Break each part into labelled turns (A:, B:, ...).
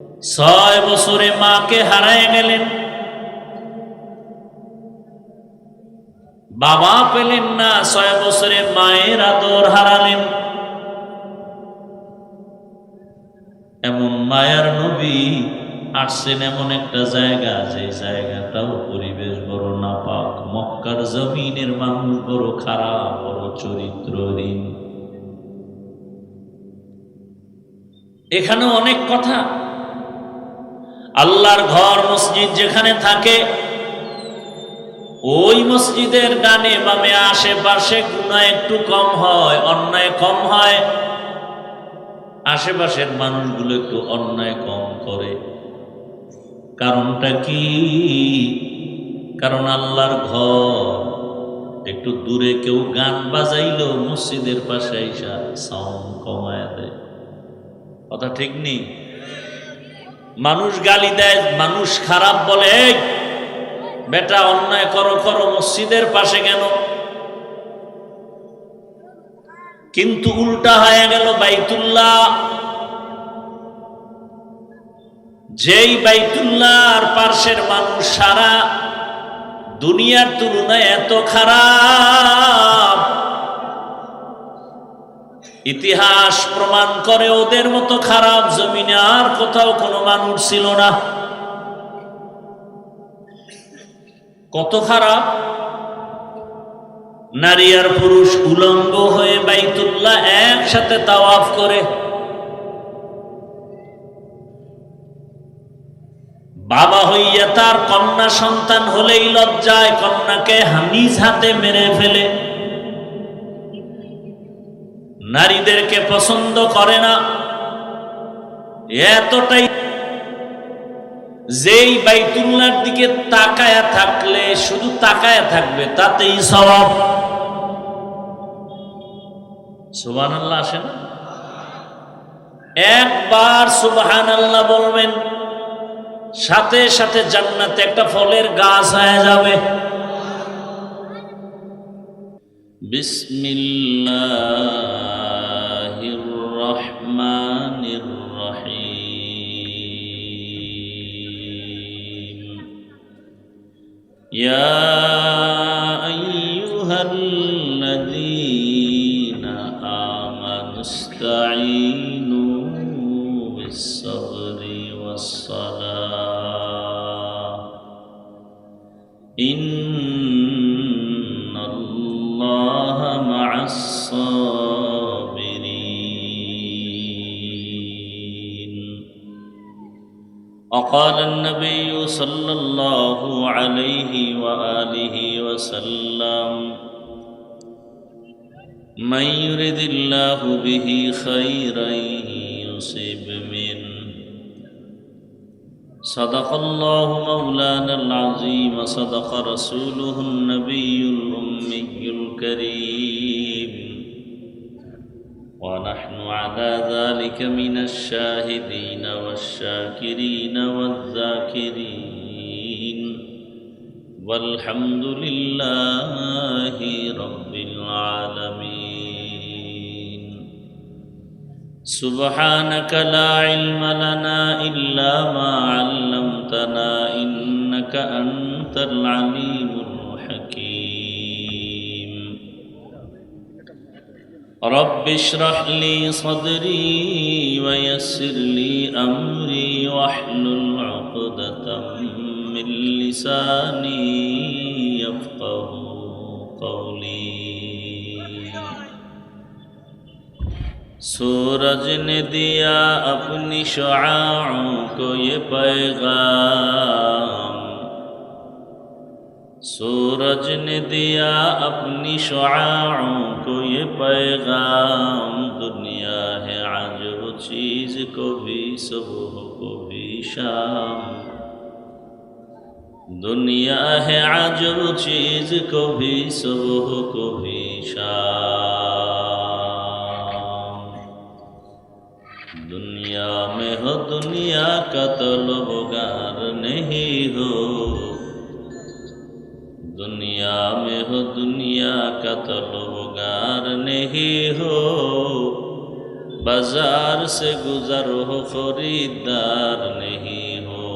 A: 6 বছরে মাকে হারায় গেলেন, বাবা পেলেন না, 6 বছরে মায়ের আদর হারালেন। এমন মায়ার নবী আসছেন এমন একটা জায়গা, যে জায়গাটাও পরিবেশ বড় নাপাক, মক্কার জমিনের মানুষ বড় খারাপ, বড় চরিত্রহীন। এখানে অনেক কথা। আল্লাহর ঘর মসজিদ যেখানে থাকে, ওই মসজিদের ডানে বামে আশেপাশে গুনাহ একটু কম হয়, অন্যায় কম হয়। আশেপাশের মানুষগুলো একটু অন্যায় কম করে। কারণটা কি? কারণ আল্লাহর ঘর একটু দূরে কেউ গান বাজাইলো, মসজিদের পাশে আইসা সাউন্ড কমায় দেয়। কথা ঠিক নেই? মানুষ গালি দেয়, মানুষ খারাপ বলে, এই বেটা অন্যায় করো করো, মসজিদের পাশে কেন? কিন্তু উল্টা হয়ে গেল বাইতুল্লাহ। যেই বাইতুল্লাহর পার্শ্বের মানুষ সারা দুনিয়ার তুলনায় এত খারাপ, ইতিহাস প্রমাণ করে ওদের মতো খারাপ জমিনে আর কোথাও কোনো মানুষ ছিল না। কত খারাপ! নারী আর পুরুষ উলঙ্গ হয়ে বাইতুল্লাহ একসাথে তাওয়াফ করে। বাবা হইয়া তার কন্যা সন্তান হলেই লজ্জায় কন্যাকে নিজ হাতে মেরে ফেলে। নারীদেরকে পছন্দ করে না, এতটাই। যেই বাইতুল্লাহর দিকে তাকায়া থাকলে, শুধু তাকায়া থাকবে, তাতেই সওয়াব। সুবহানাল্লাহ আসে না? একবার সুবহানাল্লাহ বলবেন, সাথে সাথে জান্নাতে একটা ফলের গাছ হয়ে যাবে। বিসমিল্লাহির রহমানির রহিম। ইয়া আইয়ুহাল্লাযীনা আমানুস্তাঈনু বিস-সাবরি ওয়াস-সালাহ ইন্নাল্লাহা মা'আস-সাবিরিন। وقال النبي صلى الله عليه وآله وسلم من يرد الله به خيرا يصب منه. صدق الله مولانا العظيم، صدق رسوله النبي الأمي الكريم، ونحن على ذلك من الشاهدين والشاكرين والذاكرين، والحمد لله رب العالمين. سبحانك لا علم لنا إلا ما علمتنا إنك أنت العليم الحكيم. رب اشرح لي صدري ويسر لي أمري واحلل عقدة من لساني يفقه قولي. सूरज ने दिया अपनी शुआओं को ये पैगाम, सूरज ने दिया अपनी शुआओं को ये पैगाम. दुनिया है आज वो चीज को भी सुबह को भी शाम, दुनिया है आज वो चीज को भी सुबह को भी शाम. दुनिया में हो दुनिया का तलबगार नहीं हो, दुनिया में हो दुनिया का तलबगार नहीं हो. बाजार से गुजर हो खरीदार नहीं हो,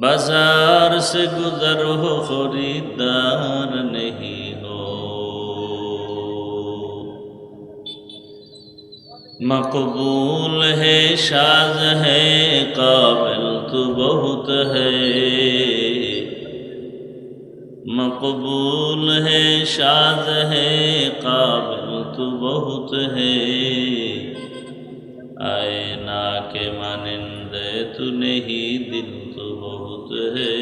A: बाजार से गुजर हो खरीदार नहीं हो। मकबूल है शाज है काबिल तो बहुत है, मकबूल है शाज है काबिल तो बहुत है। आए ना के मानिंदे तू नहीं दिल तो बहुत है,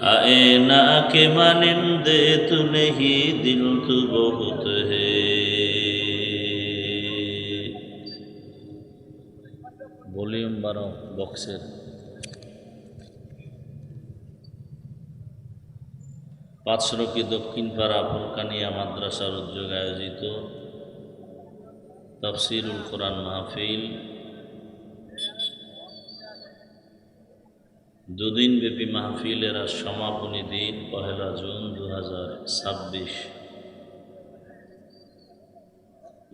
A: आए ना के मानिंदे तू नहीं दिल तो बहुत है। ভলিউম বাড়াও বক্সের। পাঁচরকি দক্ষিণপাড়া ফুরকানিয়া মাদ্রাসার উদ্যোগে আয়োজিত তাফসীরুল কোরআন মাহফিল দুদিন ব্যাপী মাহফিলের আজ সমাপনী দিন 1 জুন 2026।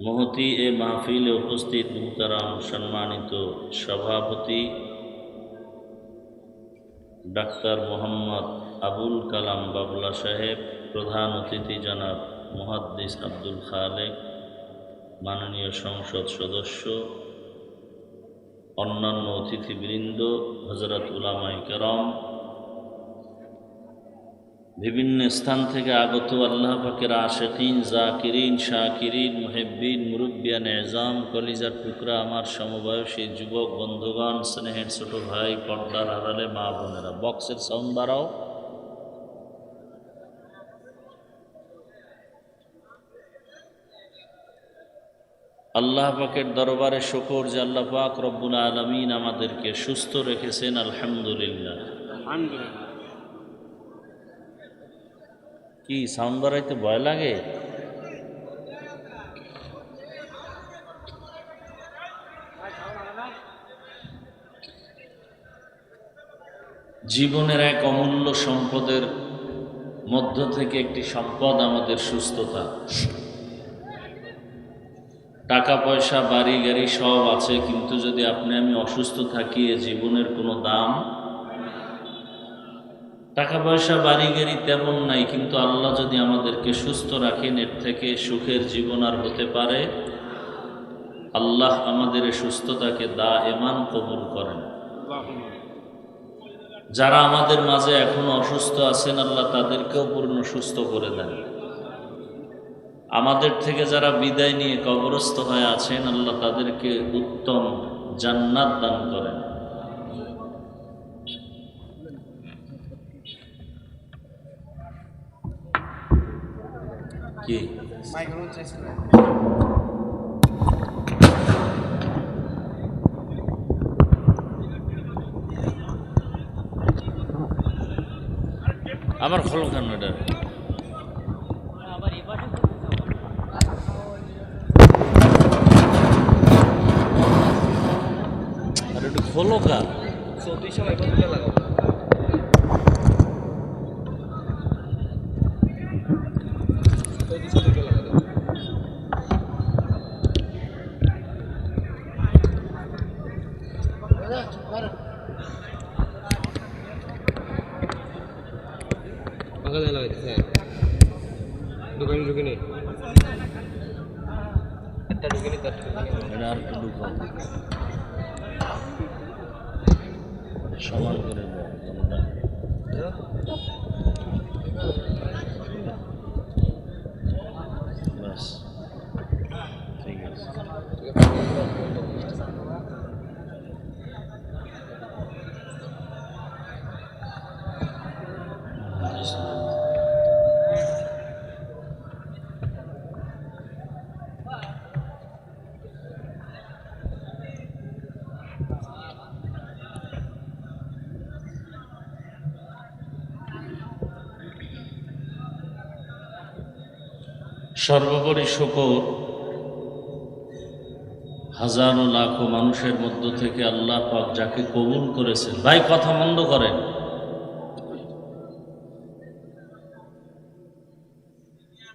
A: মহতি এ মাহফিলে উপস্থিত মুহতারাম সম্মানিত সভাপতি ডাক্তার মোহাম্মদ আবুল কালাম বাবলা সাহেব, প্রধান অতিথি জনাব মুহাদ্দিস আব্দুল খালেক, মাননীয় সংসদ সদস্য, অন্যান্য অতিথিবৃন্দ, হযরত উলামায়ে কেরাম, বিভিন্ন স্থান থেকে আগত আল্লাহ পাকের আশিকিন, জাকিরিন, শাকিরিন, মুহিব্বিন, মুরব্বিয়ান এজাম, কলিজার টুকরা আমার সমবয়সী যুবক বন্ধুগণ, স্নেহের ছোট ভাই, পর্দার আড়ালে মা বোনেরা, বক্সের সাউন্ড বাড়াও। আল্লাহ পাকের দরবারে শুকর যে আল্লাহ পাক রব্বুল আলামিন আমাদেরকে সুস্থ রেখেছেন, আলহামদুলিল্লাহ। কি সাউন্ড বাড়াইতে ভয় লাগে? জীবনের এক অমূল্য সম্পদের মধ্য থেকে একটি সম্পদ আমাদের সুস্থতা। টাকা পয়সা বাড়ি গাড়ি সব আছে, কিন্তু যদি আপনি আমি অসুস্থ থাকি এ জীবনের কোনো দাম। টাকা পয়সা বাড়ি গাড়ি তেমন নাই, কিন্তু আল্লাহ যদি আমাদেরকে সুস্থ রাখেন এর থেকে সুখের জীবন আর হতে পারে। আল্লাহ আমাদের সুস্থতাকে দায়েমান কবুল করেন। যারা আমাদের মাঝে এখনো অসুস্থ আছেন আল্লাহ তাদেরকেও পূর্ণ সুস্থ করে দেন। আমাদের থেকে যারা বিদায় নিয়ে কবরস্থ হয়ে আছেন আল্লাহ তাদেরকে উত্তম জান্নাত দান করেন। কি আমার খোলো কেন এটা? আর একটু খোলো কা সৌদি সবাই বন্ধুকে লাগাও। দোকানে ঢুকে নেই, একটা ঢুকে নেই, তার এটা আর একটু ঢুকো, সমান করে দাও বাস, ঠিক আছে। সর্বোপরি শুকর হাজারো লাখো মানুষের মধ্য থেকে আল্লাহ পাক যাকে কবুল করেছেন। ভাই কথা বন্ধ করেন।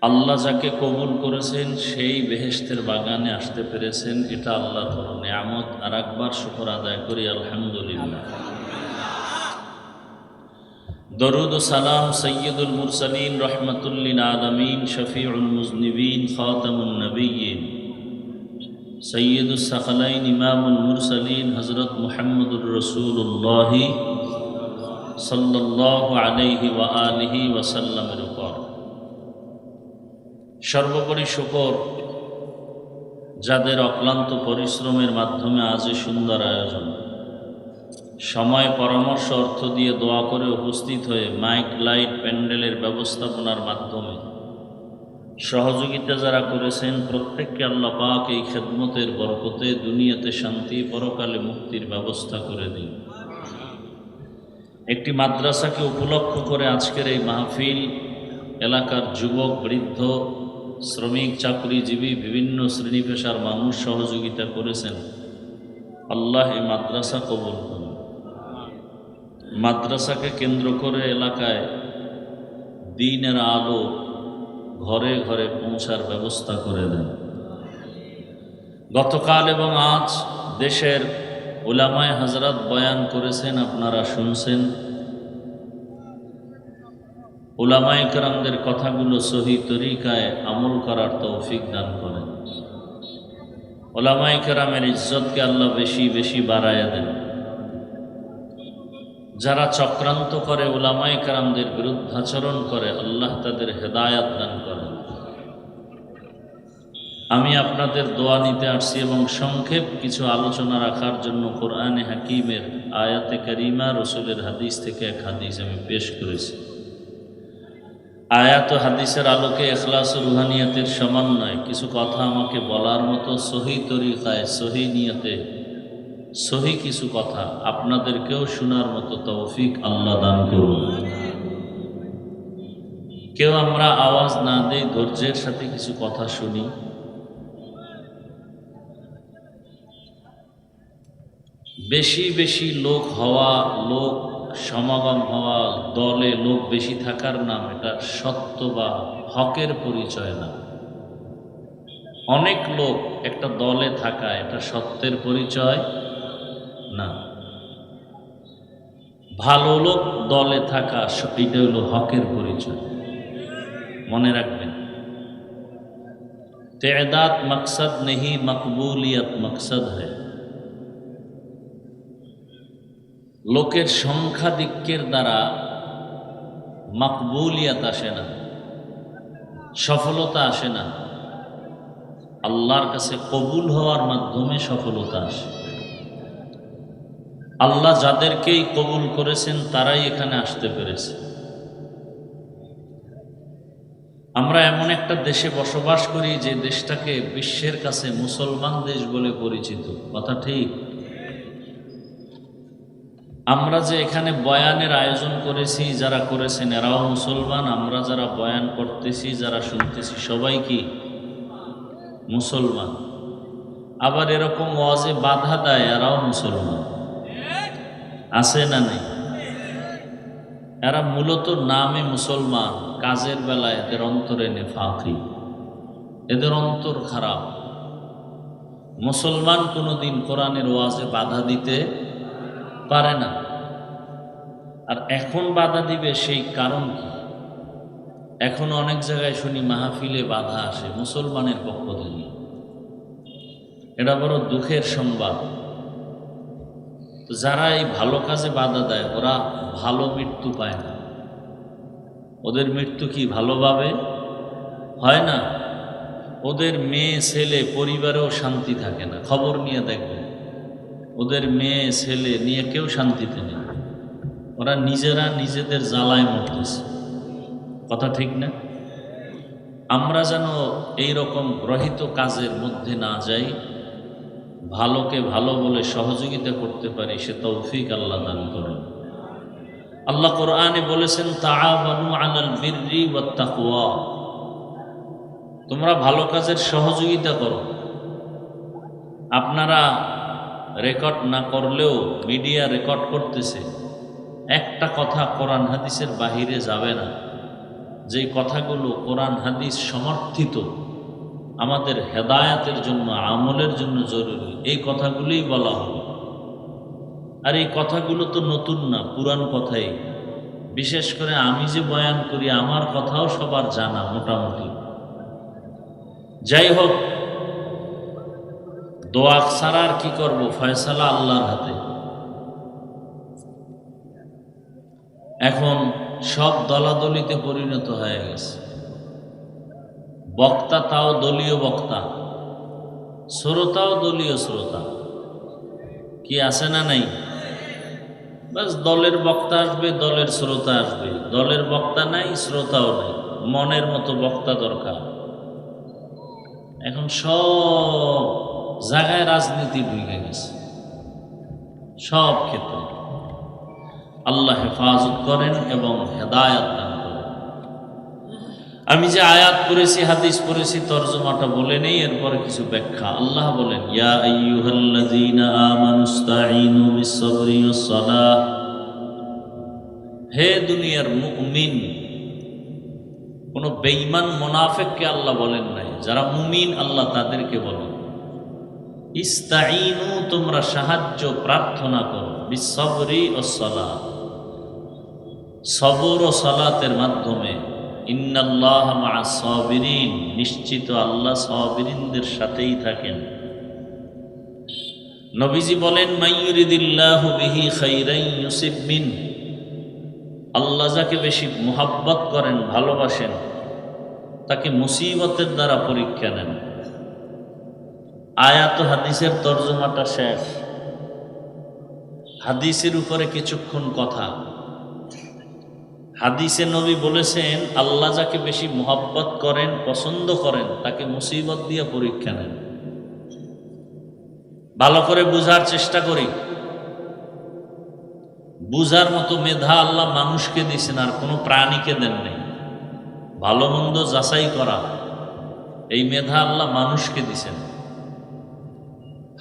A: আল্লাহ যাকে কবুল করেছেন সেই বেহেশতের বাগানে আসতে পেরেছেন, এটা আল্লাহর বড় নিয়ামত। আর একবার শুকর আদায় করি আলহামদুলিল্লাহ। দরুদ ও সালাম সৈয়দুল মুরসালিন রহমাতুল লিল আলামিন শফিউল মুজনিবিন খাতামুন নবিয়্যিন সৈয়দুস সাকলাইন ইমামুল মুরসালিন হযরত মুহাম্মদুর রাসূলুল্লাহ সাল্লাল্লাহু আলাইহি ওয়া আলিহি ওয়া সাল্লামের উপর সর্বোপরি শুকর যাদের অক্লান্ত পরিশ্রমের মাধ্যমে আজ এই সুন্দর আয়োজন, সময় পরামর্শ অর্থ দিয়ে দোয়া করে উপস্থিত হয়ে মাইক লাইট প্যান্ডেলের ব্যবস্থাপনার মাধ্যমে সহযোগিতা যারা করেছেন, প্রত্যেককে আল্লাহ পাক এই খেদমতের বরকতে দুনিয়াতে শান্তি, পরকালে মুক্তির ব্যবস্থা করে দিন। একটি মাদ্রাসাকে উপলক্ষ করে আজকের এই মাহফিল এলাকার যুবক, বৃদ্ধ, শ্রমিক, চাকরিজীবী, বিভিন্ন শ্রেণী পেশার মানুষ সহযোগিতা করেছেন। আল্লাহ এই মাদ্রাসা কবুল করুন। মাদ্রাসাকে কেন্দ্র করে এলাকায় দ্বীনের আলো ঘরে ঘরে পৌঁছার ব্যবস্থা করে দেন। গতকাল এবং আজ দেশের উলামায়ে হযরত বয়ান করেছেন, আপনারা শুনছেন। উলামায়ে কেরামদের কথাগুলো সহি তরিকায় আমল করার তৌফিক দান করেন। উলামায়ে কেরামের ইজ্জতকে আল্লাহ বেশি বেশি বাড়ায়া দেন। যারা চক্রান্ত করে উলামায়ে কেরামদের বিরুদ্ধাচরণ করে, আল্লাহ তাদের হেদায়াত দান করেন। আমি আপনাদের দোয়া নিতে আসছি এবং সংক্ষেপ কিছু আলোচনা রাখার জন্য কোরআনে হাকিমের আয়াতে কারিমা, রসুলের হাদিস থেকে এক হাদিস আমি পেশ করেছি। আয়াত ও হাদিসের আলোকে ইখলাস ও রুহানিয়াতের সমন্বয়ে কিছু কথা আমাকে বলার মতো সহি তরিকায়, সহি নিয়তে, সহি কিছু কথা আপনাদেরকেও শোনার মতো তৌফিক আল্লাহ দান করুন। কেউ আমরা আওয়াজ না দেই, ধৈর্যের সাথে কিছু কথা শুনি। বেশি বেশি লোক হওয়া, লোক সমাগম হওয়া, দলে লোক বেশি থাকার নাম এটা সত্য বা হকের পরিচয় না। অনেক লোক একটা দলে থাকা এটা সত্যের পরিচয় না। ভালো লোক দলে থাকা এটা হলো হকের পরিচয়। মনে রাখবেন, তেদাত মকসদ নেহি, মকবুলিয়ত মকসদ হয়। লোকের সংখ্যাধিক্যের দ্বারা মকবুলিয়ত আসে না, সফলতা আসে না। আল্লাহর কাছে কবুল হওয়ার মাধ্যমে সফলতা আসে। আল্লাহ যাদেরকেই কবুল করেছেন তারাই এখানে আসতে পেরেছে। আমরা এমন একটা দেশে বসবাস করি যে দেশটাকে বিশ্বের কাছে মুসলমান দেশ বলে পরিচিত, কথা ঠিক? আমরা যে এখানে বয়ানের আয়োজন করেছি, যারা করেছেন এরাও মুসলমান। আমরা যারা বয়ান করতেছি, যারা শুনতেছি, সবাই কি মুসলমান। আবার এরকম ওয়াজে বাধা দেয়, এরাও মুসলমান। আছে না নেই? এরা মূলত নামে মুসলমান, কাজের বেলায় এদের অন্তরে নেফাকি, এদের অন্তর খারাপ। মুসলমান কোনোদিন কোরআনের ওয়াজে বাধা দিতে পারে না। আর এখন বাধা দিবে, সেই কারণ কি? এখন অনেক জায়গায় শুনি মাহফিলে বাধা আসে মুসলমানের পক্ষ থেকে। এটা বড় দুঃখের সংবাদ। যারা এই ভালো কাজে বাধা দেয় ওরা ভালো মৃত্যু পায় না। ওদের মৃত্যু কি ভালোভাবে হয় না? ওদের মেয়ে ছেলে পরিবারেও শান্তি থাকে না। খবর নিয়ে দেখবেন, ওদের মেয়ে ছেলে নিয়ে কেউ শান্তিতে নেই। ওরা নিজেরা নিজেদের জ্বালায় মরতেছে, কথা ঠিক না? আমরা যেন এই রকম গ্রহিত কাজের মধ্যে না যাই, ভালোকে ভালো বলে সহযোগিতা করতে পারি, সে তৌফিক আল্লাহ দান করেন। আল্লাহ কোরআনে বলেছেন, তাআওয়ানু আলাল বিররি ওয়াত তাকওয়া, তোমরা ভালো কাজের সহযোগিতা করো। আপনারা রেকর্ড না করলেও মিডিয়া রেকর্ড করতেছে, একটা কথা কোরআন হাদিসের বাহিরে যাবে না। যে কথাগুলো কোরআন হাদিস সমর্থিত, আমাদের হেদায়াতের জন্য, আমলের জন্য জরুরি, এই কথাগুলোই বলা হবে। আর এই কথাগুলো তো নতুন না, পুরান কথাই। বিশেষ করে আমি যে বয়ান করি, আমার কথাও সবার জানা মোটামুটি। যাই হোক, দোয়া ছাড়া আর কি করবো, ফয়সালা আল্লাহর হাতে। এখন সব দলাদলিতে পরিণত হয়ে গেছে। বক্তা তাও দলীয় বক্তা, শ্রোতাও দলীয় শ্রোতা। কি আছে না নাই? বাস দলের বক্তা আসবে, দলের শ্রোতা আসবে। দলের বক্তা নাই, শ্রোতাও নাই, মনের মতো বক্তা দরকার। এখন সব জায়গায় রাজনীতি ঢুকে গেছে, সব ক্ষেত্রে। আল্লাহ হেফাজত করেন এবং হেদায়াত দান করেন। আমি যে আয়াত পড়েছি, হাদিস পড়েছি, তরজমাটা বলে নেই, এরপরে কিছু ব্যাখ্যা। আল্লাহ বলেন, ইয়া আইয়ুহাল্লাযীনা আমানুস্তাঈনু বিস-সাবরি ওয়াস-সালাহ। হে দুনিয়ার মুমিন, কোন বেঈমান মুনাফিককে আল্লাহ বলেন নাই, যারা মুমিন আল্লাহ তাদেরকে বলেন। ইস্তাঈনু, তোমরা সাহায্য প্রার্থনা করো, বিস-সাবরি ওয়াস-সালাহ, সবর ও সালাতের মাধ্যমে। ইন্নাল্লাহা মা'আস সাবিরিন, নিশ্চিত আল্লাহ সাবিরিনদের সাথেই থাকেন। নবীজি বলেন, মাইয়ুরিদিল্লাহু বিহি খাইরান ইউসিব মিন। আল্লাহ যাকে বেশি মুহাব্বত করেন, ভালোবাসেন, তাকে মুসিবতের দ্বারা পরীক্ষা নেন। আয়াত ও হাদিসের তরজমাটা শেষ। হাদিসের উপরে কিছুক্ষণ কথা। হাদিসে নবী বলেছেন, আল্লাহ যাকে বেশি মুহাব্বত করেন, পছন্দ করেন, তাকে মুসিবত দিয়ে পরীক্ষা নেন। ভালো করে বুঝার চেষ্টা করি। বুঝার মতো মেধা আল্লাহ মানুষকে দিয়েছেন, আর কোনো প্রাণীকে দেন নেই। ভালো মন্দ যাচাই করা, এই মেধা আল্লাহ মানুষকে দিয়েছেন।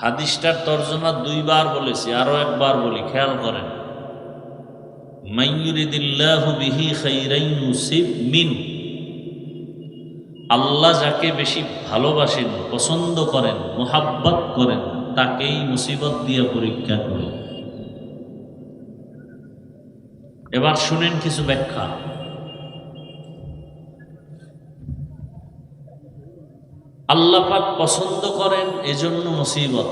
A: হাদিসটার তরজমা দুইবার বলেছি, আরো একবার বলি, খেয়াল করেন। মাইয়ুরিদিল্লাহু বিহি খাইরান ইউসিব মিন। আল্লাহ যাকে বেশি ভালোবাসেন, পছন্দ করেন, মুহাব্বত করেন, তাকেই মুসিবত দিয়ে পরীক্ষা করেন। এবার শুনেন কিছু ব্যাখ্যা। আল্লাহ পাক পছন্দ করেন, এজন্য মুসিবত।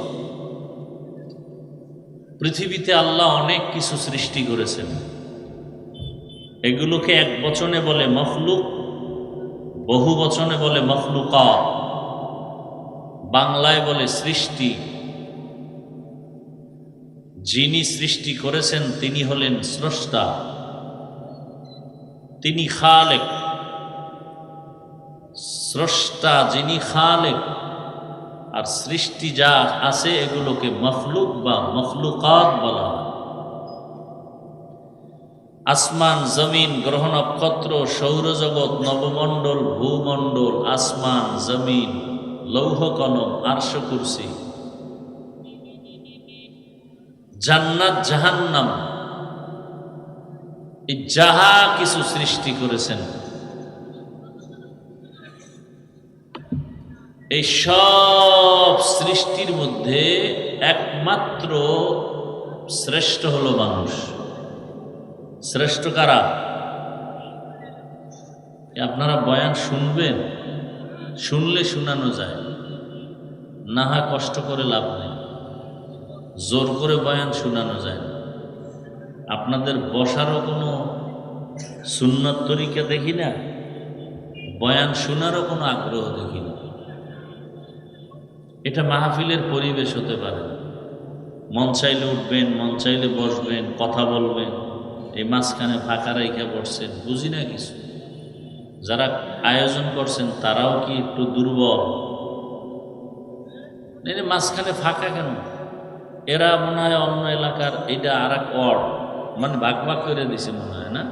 A: পৃথিবীতে আল্লাহ অনেক কিছু সৃষ্টি করেছেন, এগুলোকে এক বচনে বলে মখলুক, বহু বচনে বলে মখলুকাত, বাংলায় বলে সৃষ্টি। যিনি সৃষ্টি করেছেন তিনি হলেন স্রষ্টা, তিনি খালেক। স্রষ্টা যিনি খালেক, আর সৃষ্টি যা আছে এগুলোকে মখলুক বা মখলুকাত বলা হয়। আসমান, জমিন, গ্রহ নক্ষত্র, সৌরজগৎ, নবমণ্ডল, ভূমণ্ডল, আসমান, জমিন, লৌহ কলম, আরশ কুরসি, জান্নাত, জাহান্নাম, এই যাহা কিছু সৃষ্টি করেছেন, এই সব সৃষ্টির মধ্যে একমাত্র শ্রেষ্ঠ হলো মানুষ। শ্রেষ্ঠ কারা? আপনারা বয়ান শুনবেন, শুনলে শোনানো যায়, না হয় কষ্ট করে লাভ নেই। জোর করে বয়ান শোনানো যায় না। আপনাদের বসারও কোনো সুন্নত তরিকা দেখি না, বয়ান শোনারও কোনো আগ্রহ দেখি না। এটা মাহফিলের পরিবেশ হতে পারে। মন চাইলে উঠবেন, মন চাইলে বসবেন, কথা বলবেন। এই মাঝখানে ফাঁকা রেখে বসছেন, বুঝি না কিছু। যারা আয়োজন করছেন তারাও কি একটু দুর্বল? মাঝখানে ফাঁকা কেন? এরা মনে হয় অন্য এলাকার, এটা আর এক ওয়ার্ড, মানে ভাগ ভাগ করে দিছে মনে হয় না?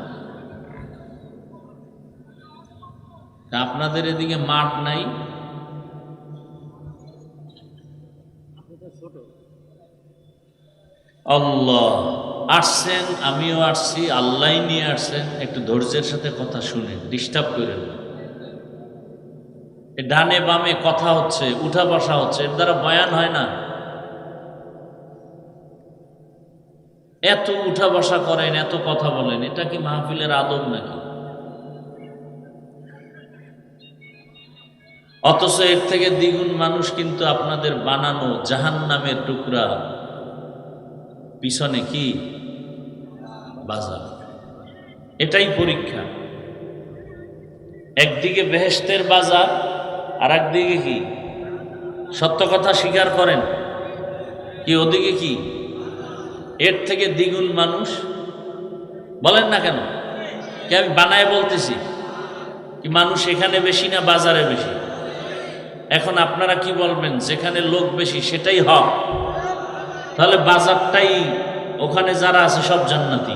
A: আপনাদের এদিকে মাঠ নাই? আল্লাহ, আসছেন, আমিও আসছি, আল্লাহ নিয়ে আসছেন, একটু ধৈর্যের সাথে কথা শুনেন, ডিস্টার্ব করেন না। ডানে বামে কথা হচ্ছে, উঠা বসা হচ্ছে, এর দ্বারা বয়ান হয় না। এত উঠা বসা করেন, এত কথা বলেন, এটা কি মাহফিলের আদব নাকি? অথচ এর থেকে দ্বিগুণ মানুষ কিন্তু আপনাদের বানানো জাহান্নামের টুকরা পিছনে কি বাজার। এটাই পরীক্ষা। একদিকে বেহেশতের বাজার, আর একদিকে কি সত্য কথা স্বীকার করেন, কি ওদিকে কি এর থেকে দ্বিগুণ মানুষ। বলেন না কেন? কি আমি বানায় বলতেছি? কি মানুষ এখানে বেশি না বাজারে বেশি? এখন আপনারা কি বলবেন? যেখানে লোক বেশি সেটাই হক, তাহলে বাজারটাই, ওখানে যারা আছে সব জান্নাতি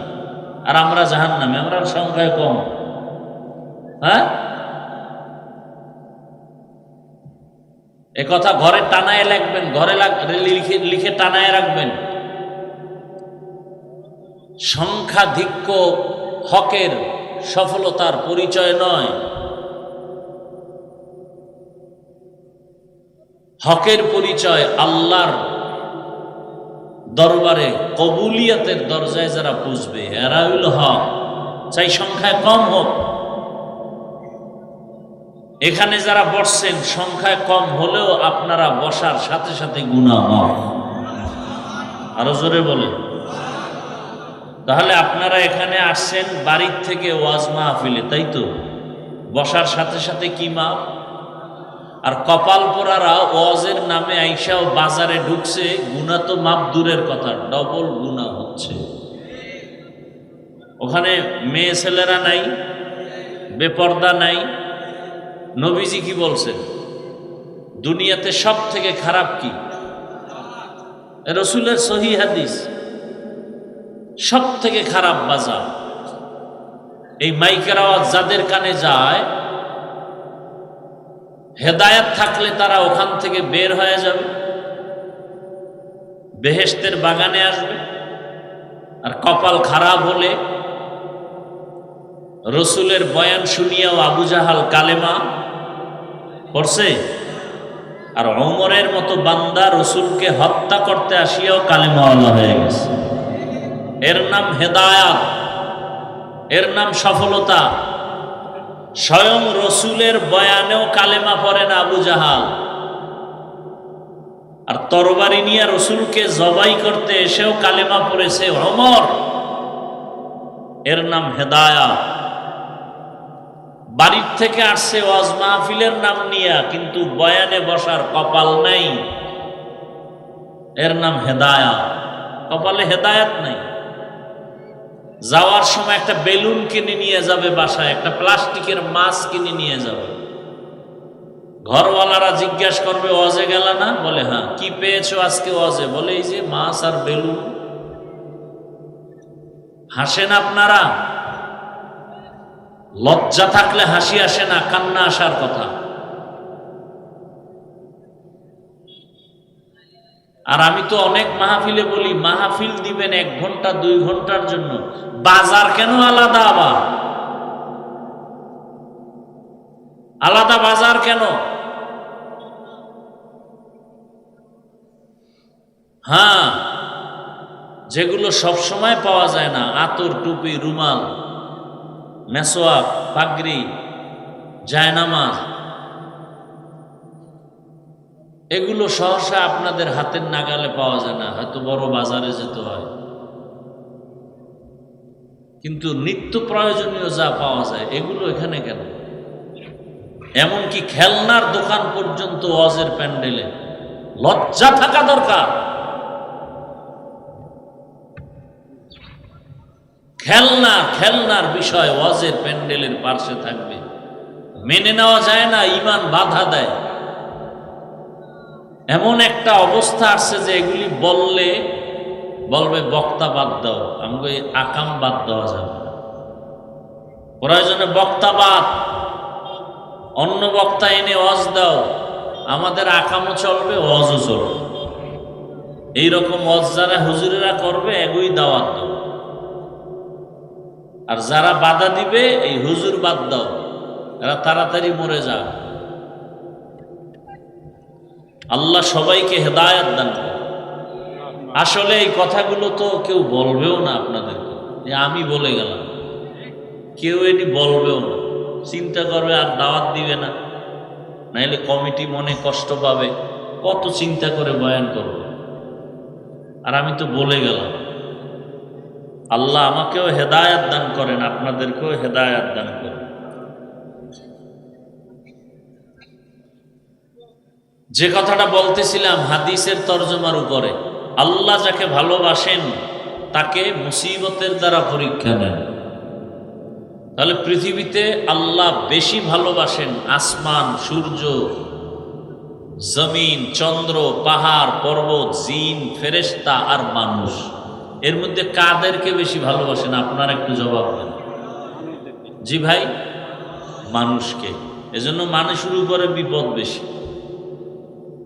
A: আর আমরা জাহান্নামে, আমরা সংখ্যায় কম। হ্যাঁ, একথা ঘরে টানায় রাখবেন, ঘরে লিখে টানায় রাখবেন। সংখ্যাধিক্য হকের সফলতার পরিচয় নয়। হকের পরিচয় আল্লাহর দরবারে কবুলিয়াতের দরজায় যারা পুষবে এরা হইল হক, চাই সংখ্যায় কম হোক। এখানে যারা বসছেন সংখ্যায় কম হলেও আপনারা বসার সাথে সাথে গুনাহ মাফ। আরো জোরে বলেন। তাহলে আপনারা এখানে আসছেন বাড়ির থেকে ওয়াজ মাহফিলে, তাই তো? বসার সাথে সাথে কি মাপ? আর কপাল পোড়ারা ওয়াজের নামে আইসাও বাজারে ঢুকছে, গুনাহ তো মাপ দূরের কথা, ডবল গুনাহ হচ্ছে। ওখানে মেয়ে ছেলেরা নাই, বেপর্দা নাই। নবীজি কি বলছেন? দুনিয়াতে সব থেকে খারাপ কি? রাসূলের সহিহ হাদিস। সব থেকে খারাপ বাজার। এই মাইকের আওয়াজ যাদের কানে যায়, হেদায়েত থাকলে তারা ওখান থেকে বের হয়ে যাবে, বেহেশতের বাগানে আসবে। আর কপাল খারাপ হলে রসুলের বয়ান শুনিয়াও আবু জাহাল কালেমা পড়ছে, আর ওমরের মতো বান্দা রসুলকে হত্যা করতে আসিয়াও কালেমাওয়ালা হয়ে গেছে। এর নাম হেদায়াত, এর নাম সফলতা। স্বয়ং রসুলের বয়ানেও কালেমা পড়ে না আবু জাহাল, আর তরবারি নিয়ে রসুলকে জবাই করতে এসেও কালেমা পড়েছে ওমর। এর নাম হেদায়াত। বাড়ির থেকে আসছে ওয়াজ মাহফিলের নাম নিয়া, কিন্তু বয়ানে বসার কপাল নাই। এর নাম হেদায়াত। কপালে হেদায়াত নাই। যাওয়ার সময় একটা বেলুন কিনে নিয়ে যাবে বাসায়, একটা প্লাস্টিকের মাছ কিনে নিয়ে যাবে। ঘরওয়ালারা জিজ্ঞাসা করবে ওয়াজে গেল না? বলে হ্যাঁ। কি পেয়েছো আজকে ওয়াজে? বলে এই যে মাছ আর বেলুন। হাসেন আপনারা? লজ্জা থাকলে হাসি আসে না, কান্না আসার কথা। আর আমি তো অনেক মাহফিলে বলি, মাহফিল দিবেন 1 ঘন্টা 2 ঘন্টার জন্য, বাজার কেন আলাদা? আবার আলাদা বাজার কেন? হ্যাঁ, যেগুলো সব সময় পাওয়া যায় না, আতর, টুপি, রুমাল, মেসোয়াক, পাগড়ি, জায়নামাজ, এগুলো সহসা আপনাদের হাতের নাগালে পাওয়া যায় না, হয়তো বড় বাজারে যেতে হয়। কিন্তু নিত্য প্রয়োজনীয় যা পাওয়া যায় এগুলো এখানে কেন? এমনকি খেলনার দোকান পর্যন্ত ওয়াজের প্যান্ডেলে। লজ্জা থাকা দরকার। খেলনার বিষয় ওয়াজের প্যান্ডেলের পার্শ্বে থাকবে, মেনে নেওয়া যায় না, ঈমান বাধা দেয়। এমন একটা অবস্থা আসছে যে এগুলি বলবে বক্তা বাদ দাও, আমাকে আকাম বাদ দেওয়া যাবে না। প্রয়োজনে বক্তা বাদ, অন্য বক্তা এনে ওয়াজ দাও, আমাদের আকামও চলবে, ওয়াজও চলবে। এইরকম ওয়াজ যারা হুজুরেরা করবে, এগুই দাওয়াত দাও। আর যারা বাধা দিবে এই হুজুর বাদ দাও, এরা তাড়াতাড়ি মরে যাক। আল্লাহ সবাইকে হেদায়েত দান করে। আসলে এই কথাগুলো তো কেউ বলবেও না আপনাদেরকে, যে আমি বলে গেলাম, কেউ এটি বলবেও না। চিন্তা করবে আর দাওয়াত দিবে না, নাইলে কমিটি মনে কষ্ট পাবে, কত চিন্তা করে বয়ান করবে। আর আমি তো বলে গেলাম। আল্লাহ আমাকেও হেদায়েত দান করেন, আপনাদেরকেও হেদায়েত দান করেন। যে কথাটা বলতেছিলাম হাদিসের তরজমার উপরে, আল্লাহ যাকে ভালোবাসেন তাকে মুসিবতের দ্বারা পরীক্ষা নেন। তাহলে পৃথিবীতে আল্লাহ বেশি ভালোবাসেন আসমান, সূর্য, জমিন, চন্দ্র, পাহাড়, পর্বত, জিন, ফেরেশতা আর মানুষ। এর মধ্যে কাদেরকে বেশি ভালোবাসেন? আপনারা একটু জবাব দেন। জি ভাই, মানুষকে। এজন্য মানুষের উপরে বিপদ বেশি।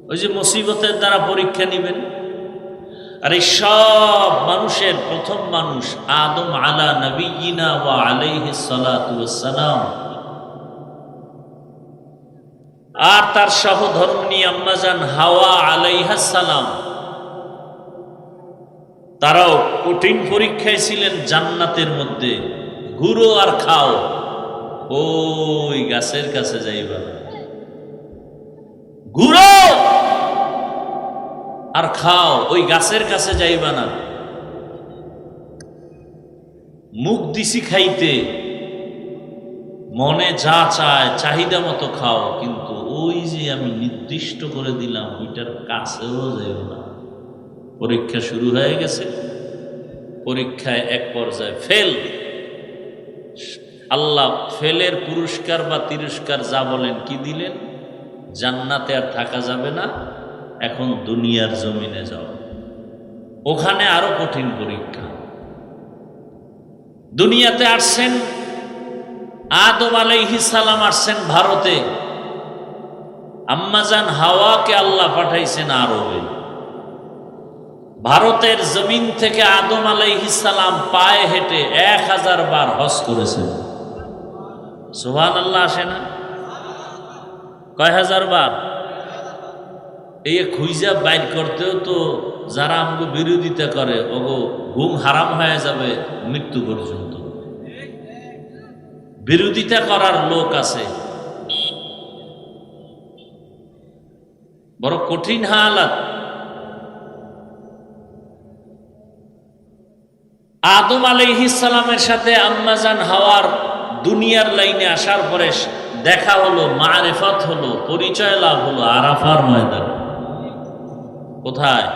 A: ওই যে মুসিবতের দ্বারা পরীক্ষা নিবেন। আর এই সব মানুষের প্রথম মানুষ আদম আলা নবিয়িনা ওয়া আলাইহিস সালাতু ওয়াস সালাম, আর তার সহধর্মিণী আম্মাজান হাওয়া আলাইহাস সালাম। তারাও কঠিন পরীক্ষায় ছিলেন জান্নাতের মধ্যে। ঘুরো আর খাও, ওই গাছের কাছে যাইবা না। ঘুরো আর খাও, ওই গাছের কাছে যাইবা না। মুখ দিছি খাইতে, মনে যা চায় চাহিদা মতো খাও, কিন্তু ওই যে আমি নির্দিষ্ট করে দিলাম ওইটার কাছেও যাইব না। পরীক্ষা শুরু হয়ে গেছে। পরীক্ষায় এক পর্যায়ে ফেল। আল্লাহ ফেলের পুরস্কার বা তিরস্কার যা বলেন কি দিলেন? জান্নাতে আর থাকা যাবে না, এখন দুনিয়ার জমিনে যাও। ওখানে আরো কঠিন পরীক্ষা। দুনিয়াতে আসছেন আদম আলাইহিস সালাম, আসছেন ভারতে। আম্মাজান হাওয়াকে আল্লাহ পাঠাইছেন আরবে। ভারতের জমিন থেকে আদম আলাইহিস সালাম পায়ে হেঁটে 1000 বার হজ করেছেন। সুবহানাল্লাহ আসে না? কয় হাজার বার? এই খুঁজা বাইর করতেও তো যারা আমাকে বিরোধিতা করে ওগো ঘুম হারাম হয়ে যাবে মৃত্যু পর্যন্ত। বিরোধিতা করার লোক আছে, বড় কঠিন হালাত। আদম আলাইহিস সালামের সাথে আম্মাজান হাওয়ার দুনিয়ার লাইনে আসার পরে দেখা হলো, মারেফত হলো, পরিচয় লাভ হলো আরাফার ময়দান। কোথায়?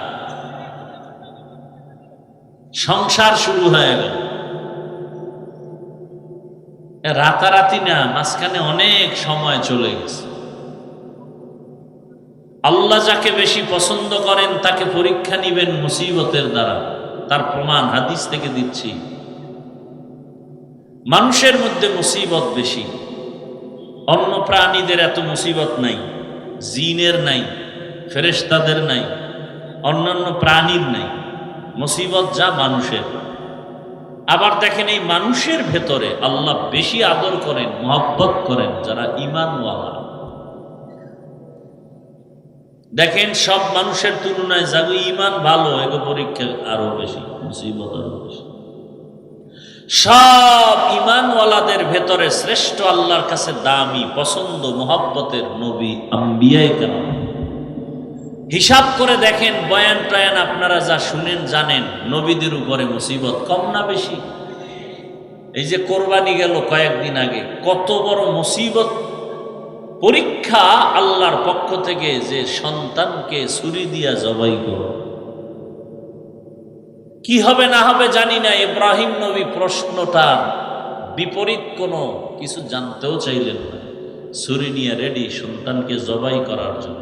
A: সংসার শুরু হয়ে গেল। রাতারাতি না, মাঝখানে অনেক সময় চলে গেছে। আল্লাহ যাকে বেশি পছন্দ করেন তাকে পরীক্ষা নিবেন মুসিবতের দ্বারা। তার প্রমাণ হাদিস থেকে দিচ্ছি। মানুষের মধ্যে মুসিবত বেশি, অন্য প্রাণীদের এত মুসিবত নাই, জিনের নাই, ফেরেশতাদের নাই, অন্যান্য প্রাণীর নাই। মুসিবত যা মানুষের। আবার দেখেন এই মানুষের ভেতরে আল্লাহ বেশি আদর করেন, মহব্বত করেন যারা ঈমানওয়ালা। দেখেন সব মানুষের তুলনায় যাগো ঈমান ভালো, এগো পরীক্ষা আরো বেশি, মুসিবত আরো বেশি। সব ঈমানওয়ালাদের ভেতরে শ্রেষ্ঠ, আল্লাহর কাছে দামি, পছন্দ, মহব্বতের নবী আম্বিয়ায়ে কেরাম। হিসাব করে দেখেন, বয়ান টয়ান আপনারা যা শুনেন জানেন, নবীদের উপরে মুসিবত কম না বেশি? এই যে কোরবানি গেল কয়েকদিন আগে, কত বড় মুসিবত, পরীক্ষা আল্লাহর পক্ষ থেকে, যে সন্তানকে ছুরি দিয়া জবাই করো। কি হবে না হবে জানি না। ইব্রাহিম নবী প্রশ্নটার বিপরীত কোনো কিছু জানতেও চাইলেন না, ছুরি নিয়ে রেডি সন্তানকে জবাই করার জন্য।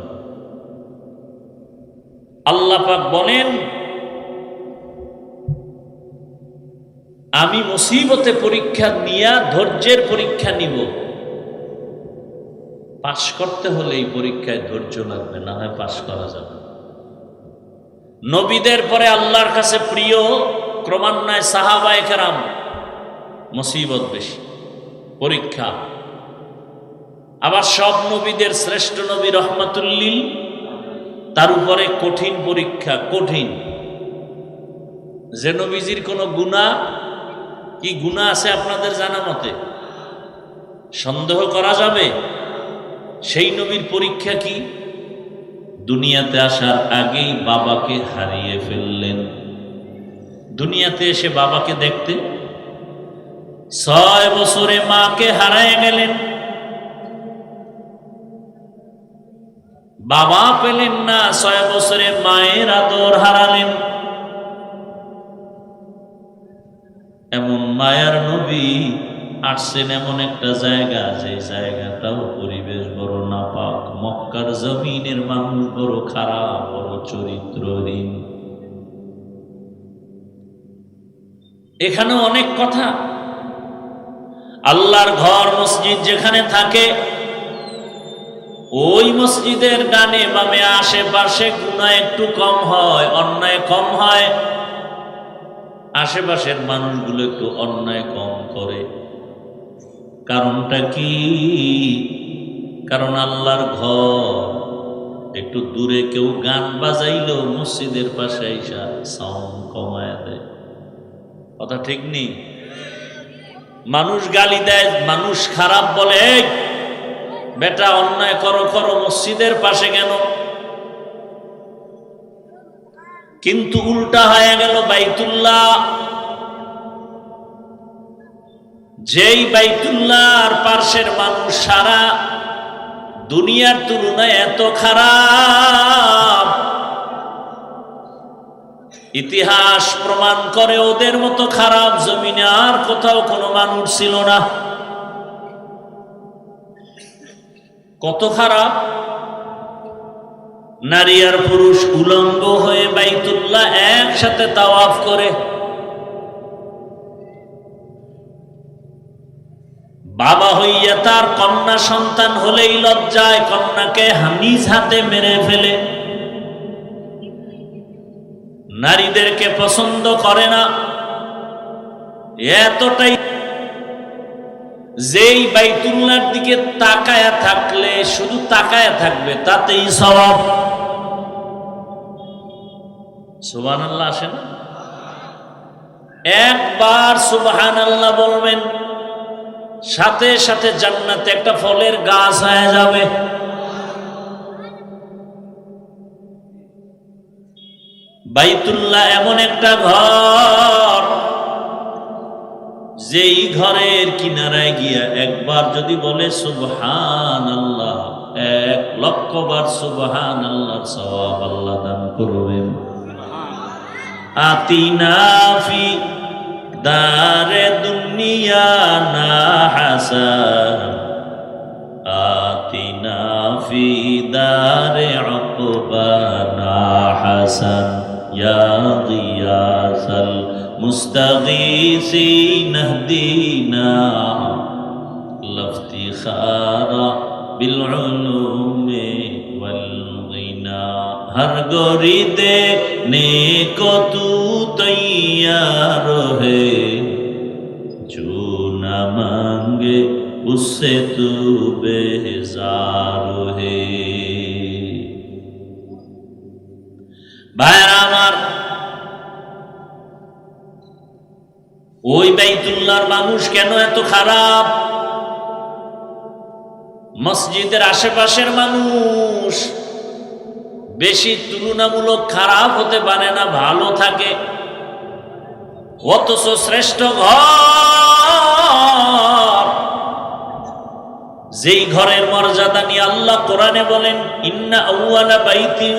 A: আল্লাহ পাক বলেন, আমি মুসিবতে পরীক্ষা নিয়া ধৈর্যের পরীক্ষা নিব। পাশ করতে হলে এই পরীক্ষায় ধৈর্য লাগবে, না হয় পাশ করা যাবে। নবীদের পরে আল্লাহর কাছে প্রিয় ক্রমান্বয়ে সাহাবায়ে কেরাম। মুসিবত বেশি, পরীক্ষা। আবার সব নবীদের শ্রেষ্ঠ নবী রহমাতুল্লিল, তার উপরে কঠিন পরীক্ষা, কঠিন। যে নবীজির কোনো গুনাহ, কি গুনাহ আছে আপনাদের জানা মতে? সন্দেহ করা যাবে? সেই নবীর পরীক্ষা কি? দুনিয়াতে আসার আগেই বাবাকে হারিয়ে ফেললেন। দুনিয়াতে এসে বাবাকে দেখতে 6 বছরে মাকে হারায় গেলেন, বাবা পেলেন না, 6 বছরে মায়ের আদর হারালেন। এমন মায়ার নবী আসছেন এমন একটা জায়গা, যে জায়গাটাও পরিবেশ বড় নাপাক। মক্কার জমিনের মানুষ বড় খারাপ, বড় চরিত্রহীন। এখানে অনেক কথা। আল্লাহর ঘর মসজিদ যেখানে থাকে, ওই মসজিদের ডানে বামে আশেপাশে গুনাহ একটু কম হয়, অন্যায় কম হয়। আশেপাশের মানুষগুলো একটু অন্যায় কম করে। কারণটা কি? কারণ আল্লাহর ঘর একটু দূরে কেউ গান বাজাইলো মসজিদের পাশে আইসা সাউন্ড কমায় দেয়। কথা ঠিক নেই? মানুষ গালি দেয়, মানুষ খারাপ বলে, এই বেটা অন্যায় করো করো, মসজিদের পাশে কেন? কিন্তু উল্টা হয়ে গেল বাইতুল্লাহ। যেই বাইতুল্লাহর পাশের মানুষ সারা দুনিয়ার তুলনায় এত খারাপ, ইতিহাস প্রমাণ করে ওদের মতো খারাপ জমিনে আর কোথাও কোনো মানুষ ছিল না। কত খারাপ! নারী আর পুরুষ উলঙ্গ হয়ে বাইতুল্লাহ একসাথে তাওয়াফ করে। বাবা হইয়া তার কন্যা সন্তান হলেই লজ্জায় কন্যাকে নিজ হাতে মেরে ফেলে। নারীদেরকে পছন্দ করে না, এতটাই। যেই বাইতুল্লাহর দিকে তাকায়া থাকলে, শুধু তাকায়া থাকবে, তাতেই সওয়াব। সুবহানাল্লাহ আসে না? একবার সুবহানাল্লাহ বলবেন, সাথে সাথে জান্নাতে একটা ফলের গাছ হয়ে যাবে। বাইতুল্লাহ এমন একটা ঘর, যেই ঘরের কিনারায় গিয়া একবার যদি বলে সুবহানাল্লাহ, 1,00,000 বার সুবহানাল্লাহর সওয়াব আল্লাহ দান করবেন। আতিনা ফি দারে দুনিয়া না হাসান, আতিনা ফি দারে উকবা না হাসান, ইয়া গিয়াসাল মুস্তাগীসিন ইহদিনা লাফতিখারা বিল উলুমি ওয়াল গিনা। हर गोरी देने को तू तैयार है, जो न मांगे उससे तू बेजार है। ভাইরা আমার, ওই বাইতুল্লাহর মানুষ কেন এত খারাপ? মসজিদের আশেপাশের মানুষ বেশি তুলনামূলক খারাপ হতে পারে না, ভালো থাকে। অথচ শ্রেষ্ঠ ঘর, যেই ঘরের মর্যাদা নিয়ে আল্লাহ কোরআনে বলেন, ইন্না আউয়ালা বাইতিন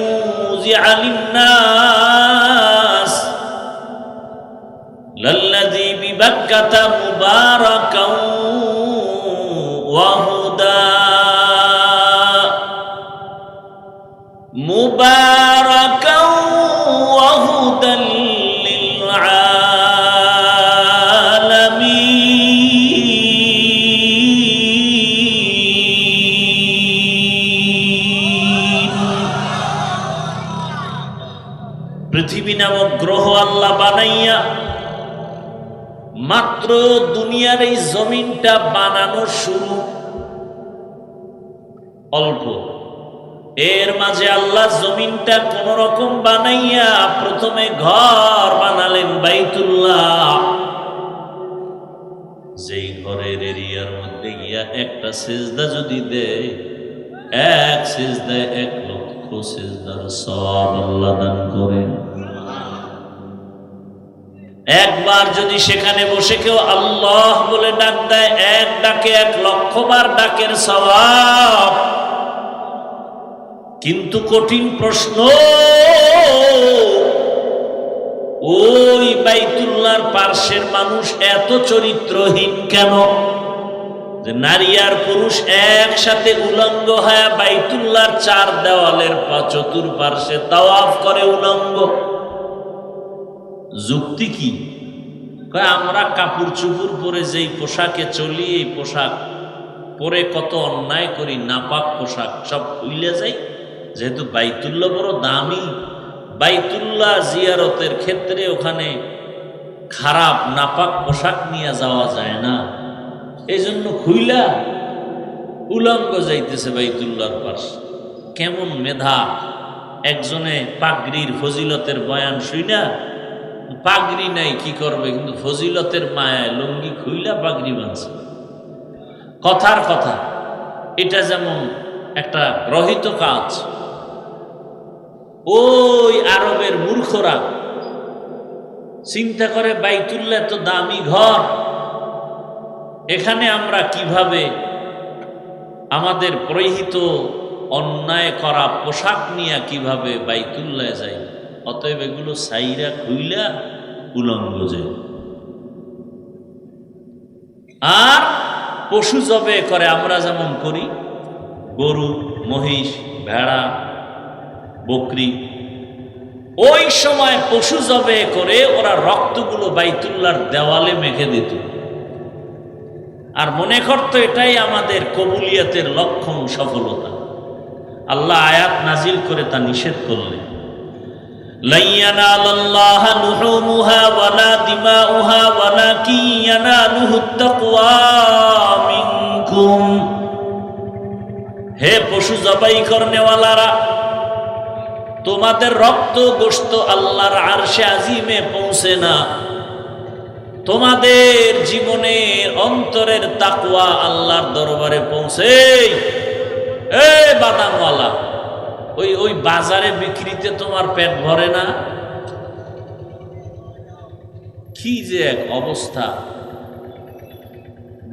A: উযিআ লিন-নাস লাল্লাযী বিবাক্কাতা মুবারাকান ওয়া হুদা, মুবারাকান ওয়া হুদাল লিল আলামিন। পৃথিবী নামক গ্রহ আল্লাহ বানাইয়া মাত্র দুনিয়ার এই জমিনটা বানানো শুরু, অল্প। এর মাঝে আল্লাহ জমিনটা কোন রকম বানাইয়া প্রথমে ঘর বানালেন বাইতুল্লাহ। যেই ঘরের এরিয়ার মধ্যে গিয়া একটা সিজদা যদি দেয়, এক সিজদায় 1,00,000 সিজদার সওয়াব আল্লাহ দান করেন। একবার যদি সেখানে বসে কেউ আল্লাহ বলে ডাক দেয়, এক ডাকে 1,00,000 বার ডাকের সওয়াব। কিন্তু কঠিন প্রশ্ন, ওই বাইতুল্লাহর পার্শ্বের মানুষ এত চরিত্রহীন কেন যে নারী আর পুরুষ একসাথে উলঙ্গ হয়ে বাইতুল্লাহর 4 দেওয়ালের চতুর্পার্শ্বে তাওয়াফ করে উলঙ্গ? যুক্তি কি? আমরা কাপড় চুপুর পরে যেই পোশাকে চলি, এই পোশাক পরে কত অন্যায় করি, নাপাক পোশাক সব খুইলে যাই। যেহেতু বাইতুল্লাহ বড় দামি, বাইতুল্লাহ জিয়ারতের ক্ষেত্রে ওখানে খারাপ নাপাক পোশাক নিয়ে যাওয়া যায় না, এই জন্য খুইলা উলঙ্গ যাইতেছে বাইতুল্লাহর পাশে। কেমন মেধা! একজনে পাগড়ির ফজিলতের বয়ান শুইনা, পাগড়ি নাই কি করবে, কিন্তু ফজিলতের মায়ায় লুঙ্গি খুইলা পাগড়ি বাঁধছে। কথার কথা, এটা যেমন একটা গ্রহিত কাজ। ওই আরবের মূর্খরা চিন্তা করে বাইতুল্লাহ তো দামি ঘর, এখানে আমরা কিভাবে আমাদের পরিহিত অন্যায় করা পোশাক নিয়ে কিভাবে বাইতুল্লাহ যাই, অতএব এগুলো সাইরা খুইলা উলঙ্গ যায়। আর পশু জবে করে আমরা যেমন করি, গরু, মহিষ, ভেড়া, বকরি, ওই সময় পশু জবে করে ওরা রক্তগুলো বাইতুল্লাহর দেওয়ালে মেখে দিত আর মনে করত এটাই আমাদের কবুলিয়তের লক্ষণ, সফলতা। আল্লাহ আয়াত নাজিল করে তা নিষেধ করলেন, লা ইয়ানালাল্লাহা লুহুমুহা ওয়ালা দিমাউহা ওয়ালাকিন ইয়ানালুহুত তাকওয়া মিনকুম। হে পশু জবাই করনেওয়ালারা, তোমাদের রক্ত গোশত আল্লাহর আরশে আজিমে পৌঁছে না, তোমাদের জীবনের অন্তরের তাকওয়া আল্লাহর দরবারে পৌঁছে। এই বাদামওয়ালা, ওই বাজারে বিক্রিতে তোমার পেট ভরে না? কি যে এক অবস্থা!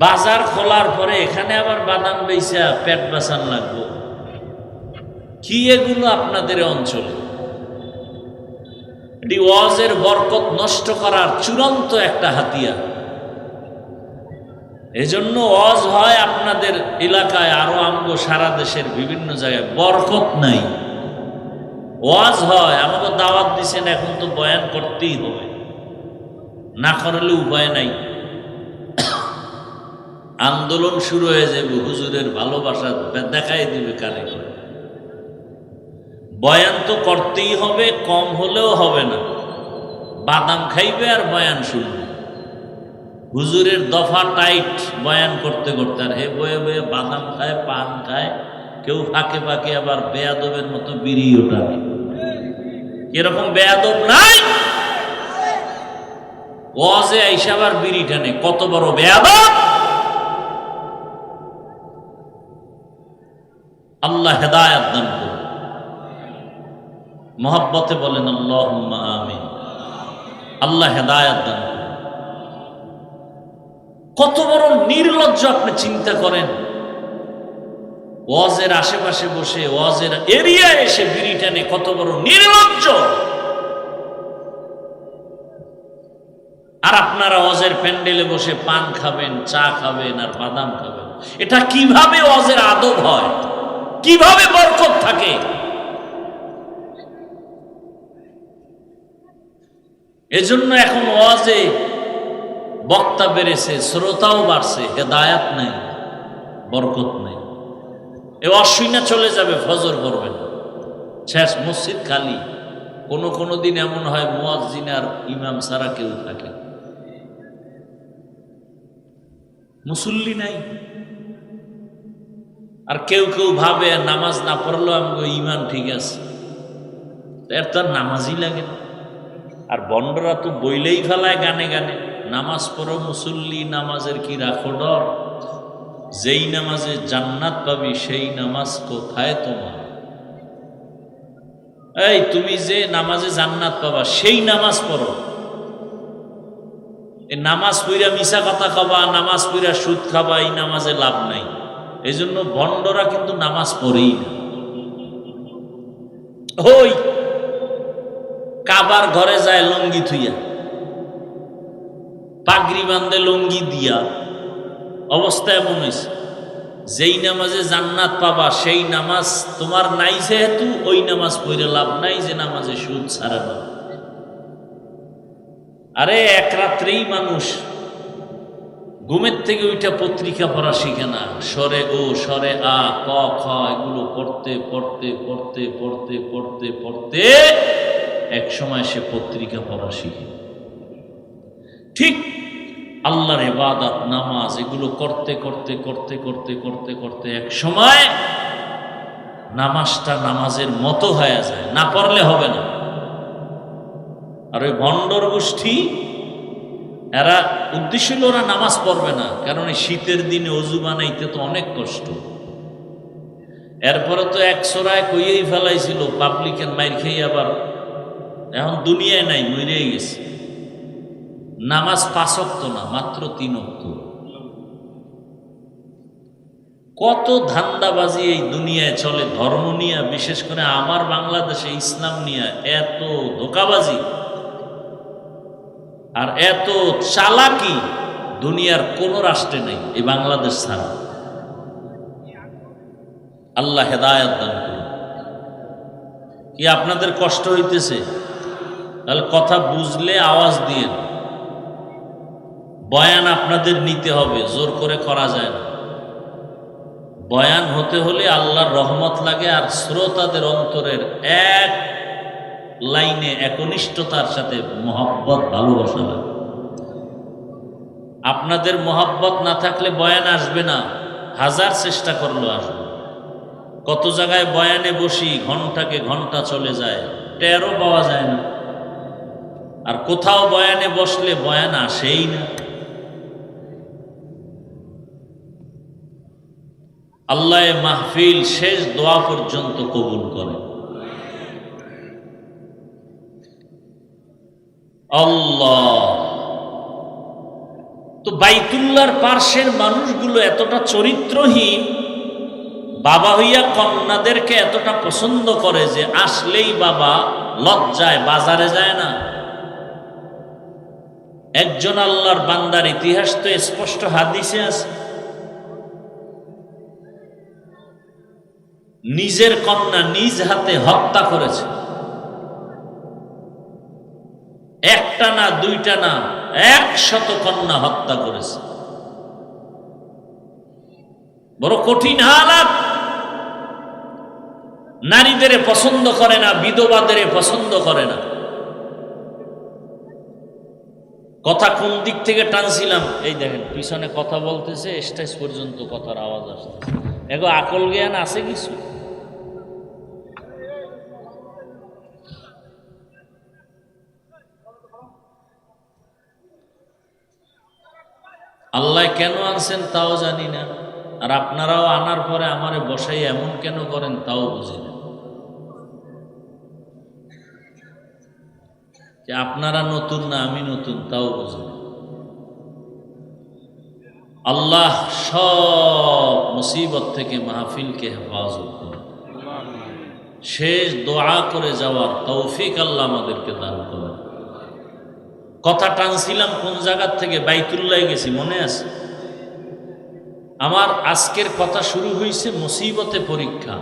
A: বাজার খোলার পরে এখানে আবার বাদাম বেচা পেট বাঁচান লাগবো? কি এগুলো আপনাদের অঞ্চলে? এটি ওয়াজের বরকত নষ্ট করার চূড়ান্ত একটা হাতিয়ার। এজন্য ওয়াজ হয় আপনাদের এলাকায়, আরো আমগো সারা দেশের বিভিন্ন জায়গায় বরকত নাই, ওয়াজ হয়। আমাকে দাওয়াত দিছেন, এখন তো বয়ান করতেই হবে, না করলে উপায় নাই। আন্দোলন শুরু হয়ে যাবে, হুজুরের ভালোবাসা দেখাই দিবে কানে করে। বয়ান তো করতেই হবে, কম হলেও হবে না। বাদাম খাইবে আর বয়ান শুনবে, হুজুরের দফা টাইট বয়ান করতে করতে, আর হে বয়ে বয়ে বাদাম খায়, পান খায়, কেউ ফাঁকে ফাঁকে আবার বেয়াদবের মতো বিড়ি ওঠাবে। এরকম বেয়াদব নাই? ওয়াজে আইসা আবার বিড়ি টানে, কত বড় বেয়াদব! আল্লাহ হেদায়েত দান করুন। মহব্বতে বলেন আল্লাহুম্মা আমিন। আল্লাহ হেদায়েত দান করুন। কত বড় নির্লজ্জ আপনি চিন্তা করেন, ওয়াজের আশেপাশে বসে, ওয়াজের এরিয়ায় এসে বিড়ি টানে, কত বড় নির্লজ্জ! আর আপনারা ওয়াজের প্যান্ডেলে বসে পান খাবেন, চা খাবেন আর বাদাম খাবেন। এটা কিভাবে ওয়াজের আদব হয়? কিভাবে বরকত থাকে? এজন্য এখন ওয়াজে বক্তা বেড়েছে, শ্রোতাও বাড়ছে, হেদায়াত নাই, বরকত নাই। এ অশ্বিনা চলে যাবে, ফজর করবেন, শেষ, মসজিদ খালি। কোনো দিন এমন হয় মুয়াজ্জিন আর ইমাম ছাড়া কেউ থাকে। মুসল্লি নাই। আর কেউ কেউ ভাবে নামাজ না পড়লেও আমাকে ইমান ঠিক আছে, এর তো আর নামাজই লাগে না। আর বন্ডরা তো বইলেই ফেলায় গানে গানে, নামাজ পড়ো মুসল্লি, নামাজের কি রাখো ডর, যেই নামাজে জান্নাত পাবি সেই নামাজ কোথায় তোমার। এই তুমি যে নামাজে জান্নাত পাবা সেই নামাজ পড়ো, এই নামাজ পইরা মিশা কথা খাবা, নামাজ পইরা সুদ খাবা, এই নামাজে লাভ নাই। এই জন্য ভণ্ডরা কিন্তু নামাজ পড়েই না। ওই কাবার ঘরে যায় লুঙ্গি থুইয়া, পাগড়ি বান্ধে লুঙ্গি দিয়া, অবস্থা এমন হয়েছে যেই নামাজে জান্নাত পাবা সেই নামাজ তোমার নাই, যেহেতু ওই নামাজ পড়ে লাভ নাই যে নামাজে সুদ ছাড়া না। আরে এক রাত্রেই মানুষ ঘুমের থেকে ওইটা পত্রিকা পড়া শিখে না, সরে ও সরে আ ক খ এগুলো পড়তে পড়তে পড়তে পড়তে পড়তে পড়তে এক সময় সে পত্রিকা পড়া শিখে। ঠিক আল্লাহর ইবাদত নামাজ এগুলো করতে করতে করতে করতে করতে করতে এক সময় নামাজটা নামাজের মতো হয়ে যায়, না পড়লে হবে না। আর ওই ভণ্ডর গোষ্ঠী এরা উদ্দেশ্য হলো ওরা নামাজ পড়বে না, কারণ এই শীতের দিনে অজু বানাইতে তো অনেক কষ্ট। এরপরে তো এক সোরায় কইয়েই ফেলাইছিল, পাবলিকের মাইর খেয়ে আবার এখন দুনিয়ায় নাই, মরেই গেছে। নামাজ 5 ওয়াক্ত না, মাত্র 3 ওয়াক্ত। কত ধান্দাবাজি এই দুনিয়ায় চলে ধর্ম নিয়ে, বিশেষ করে আমার বাংলাদেশে ইসলাম নিয়ে এত ধোঁকাবাজি আর এত চালাকি দুনিয়ার কোন রাষ্ট্রে নেই, এই বাংলাদেশ ছাড়া। আল্লাহ হেদায়েত দান করুন। কি আপনাদের কষ্ট হইতেছে? তাহলে কথা বুঝলে আওয়াজ দিয়ে, বয়ান আপনাদের নিতে হবে, জোর করে করা যায় না। বয়ান হতে হলে আল্লাহর রহমত লাগে, আর শ্রোতাদের অন্তরের এক লাইনে একনিষ্ঠতার সাথে মহব্বত ভালোবাসা লাগে। আপনাদের মহব্বত না থাকলে বয়ান আসবে না, হাজার চেষ্টা করলেও আসবে। কত জায়গায় বয়ানে বসি, ঘন্টাকে ঘন্টা চলে যায়, টেরও পাওয়া যায় না। আর কোথাও বয়ানে বসলে বয়ান আসেই না। আল্লাহ মাহফিল শেষ দোয়া পর্যন্ত কবুল করে। আল্লাহ তো বাইতুল্লাহর পার্শ্বের মানুষগুলো এতটা চরিত্রহীন, বাবা হইয়া কন্যাদেরকে এতটা পছন্দ করে যে আসলেই বাবা লজ্জায় বাজারে যায় না। একজন আল্লাহর বান্দার ইতিহাস তো স্পষ্ট হাদিসে আছে, নিজের কন্যা নিজ হাতে হত্যা করেছে। একটা না, দুইটা না, 100 কন্যা হত্যা করেছে। বড় কঠিন হালাত। নারীদের পছন্দ করে না, বিধবাদের পছন্দ করে না। কথা কোন দিক থেকে টানছিলাম, এই দেখেন পিছনে কথা বলতেছে, স্টেজ পর্যন্ত কথার আওয়াজ আসছে। এগো আকল জ্ঞান আছে কিছু? আল্লাহ কেন আনছেন তাও জানি না, আর আপনারাও আনার পরে আমারে বসাই এমন কেন করেন তাও বুঝি না। যে আপনারা নতুন না আমি নতুন তাও বুঝি না। আল্লাহ সব মুসিবত থেকে মাহফিলকে হেফাজত করে, শেষ দোয়া করে যাওয়ার তৌফিক আল্লাহ আমাদেরকে দান করে। কথা টানছিলাম কোন জায়গার থেকে, বাইতুল্লাহ গেছি, মনে আছে? আমার আজকের কথা শুরু হয়েছে মুসিবতে পরীক্ষা।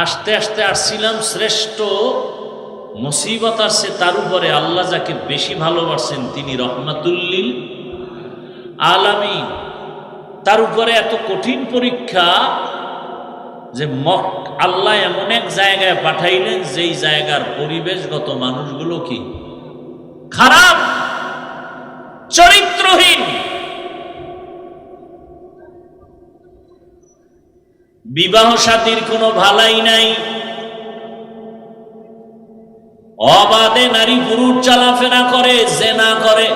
A: আস্তে আস্তে আসছিলাম শ্রেষ্ঠ মুসিবত আসছে, তার উপরে আল্লাহ যাকে বেশি ভালোবাসেন তিনি রহমাতুল্লিল আলামিন। তার উপরে এত কঠিন পরীক্ষা যে আল্লাহ এমন এক জায়গায় পাঠাইলেন যেই জায়গার পরিবেশগত মানুষগুলো কি খারাপ, চরিত্রহীন। বিবাহ শাদীর কোনো ভালাই নাই, অবাধে নারী পুরুষ চলাফেরা করে, জেনা করে।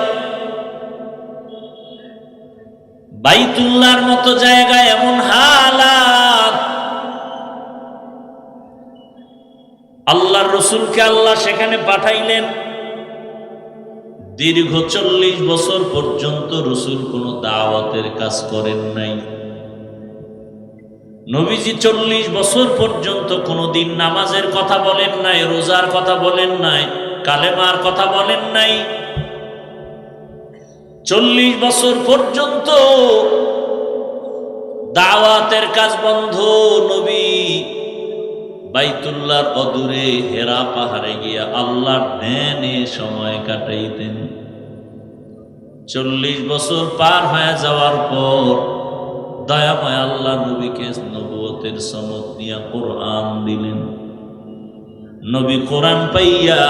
A: বাইতুল্লাহর মতো জায়গায় এমন হালাত, আল্লাহর রসুলকে আল্লাহ সেখানে পাঠাইলেন। দীর্ঘ 40 বছর পর্যন্ত রসুল কোনো দাওয়াতের কাজ করেন নাই। নবীজি 40 বছর পর্যন্ত কোনোদিন নামাজের কথা বলেন নাই, রোজার কথা বলেন নাই, কালেমার কথা বলেন নাই। 40 বছর পর্যন্ত দাওয়াতের কাজ বন্ধ। নবী বাইতুল্লাহর অদূরে হেরা পাহাড়ে গিয়া আল্লাহর ধ্যানে সময় কাটাইতেন। 40 বছর পার হয়ে যাওয়ার পর দয়াময় আল্লাহ নবীকে নবুয়তের সনদ দিয়া কোরআন দিলেন। নবী কোরআন পাইয়া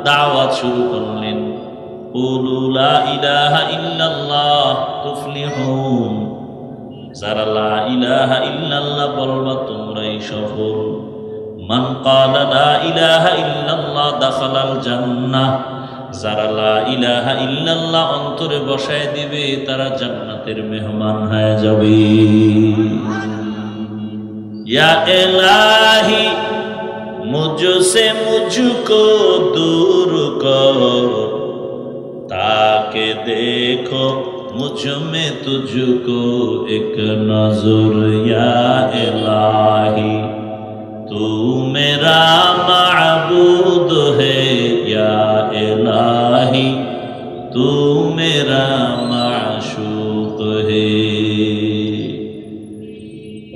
A: দাওয়াত শুরু করলেন, কুলু লা ইলাহা ইল্লাল্লাহ তুফলিহুন। যারা লা ইলাহা ইল্লাল্লাহ বলবা তোমরাই সফল। মান ক্বালা লা ইলাহা ইল্লাল্লাহ দাখালাল জান্নাহ। যারা লা ইলাহা ইল্লাল্লাহ অন্তরে বসায় দিবে তারা জান্নাতের মেহমান হয়ে যাবে। ইয়া ইলাহি মুঝসে মুঝকো দূর কর, তাকে দেখো मुझ में तुझको एक नजर। या इलाही तू मेरा माबूद है, या इलाही तू मेरा माशूक है।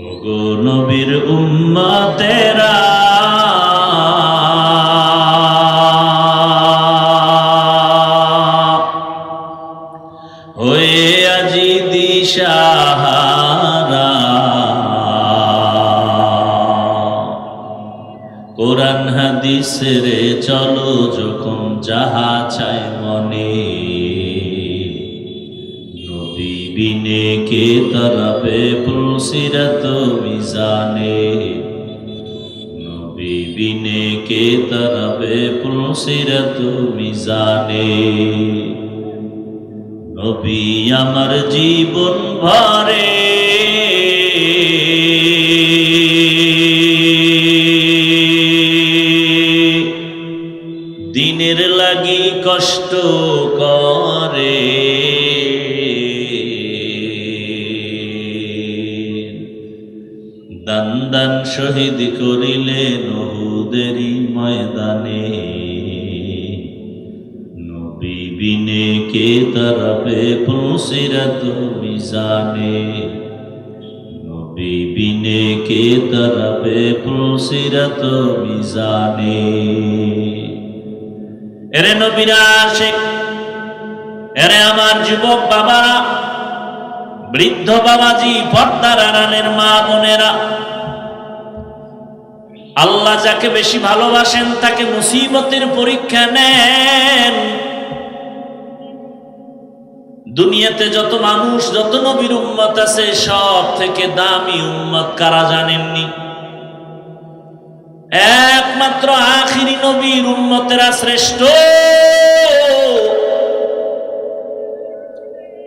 A: ओगो नबीर उम्मा तेरा দিশাহারা। কোরআন হাদিস রে চলো যখন যাহা চায় মনে, নবী বিনে কে তরবে পুলসিরত মিজানে। নবী বিনে কে তরবে পুলসিরত মিজানে। নবী আমার জীবন ভরে দিনের লাগি কষ্ট করে। দান দান শহীদ করিলেন উহুদেরই ময়দানে। বিনে কে তরবে পুলসিরত মিজানে। নবী বিনে কে তরবে পুলসিরত মিজানে। এরে নবীর আশিক, এরে আমার যুবক বাবারা, বৃদ্ধ বাবাজি, পর্দার আড়ালের মা বোনেরা, আল্লাহ যাকে বেশি ভালোবাসেন তাকে মুসিবতের পরীক্ষা নেন। দুনিয়াতে যত মানুষ, যত নবীর উম্মত আছে, সব থেকে দামি উম্মত কারা জানেননি? একমাত্র আখিরি নবীর উম্মতেরা শ্রেষ্ঠ।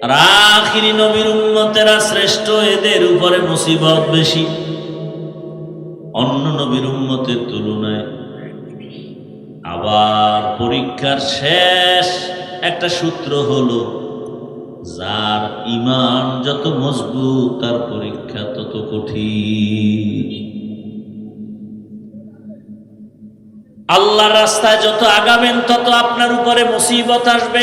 A: আর আখিরি নবীর উম্মতেরা শ্রেষ্ঠ, এদের উপরে মুসিবত বেশি অন্য নবীর উম্মতের তুলনায়। আবার পরীক্ষার শেষ একটা সূত্র হলো, যার ঈমান যত মজবুত তার পরীক্ষা তত কঠিন। আল্লাহর রাস্তায় যত আগাবেন তত আপনার উপরে মুসিবত আসবে।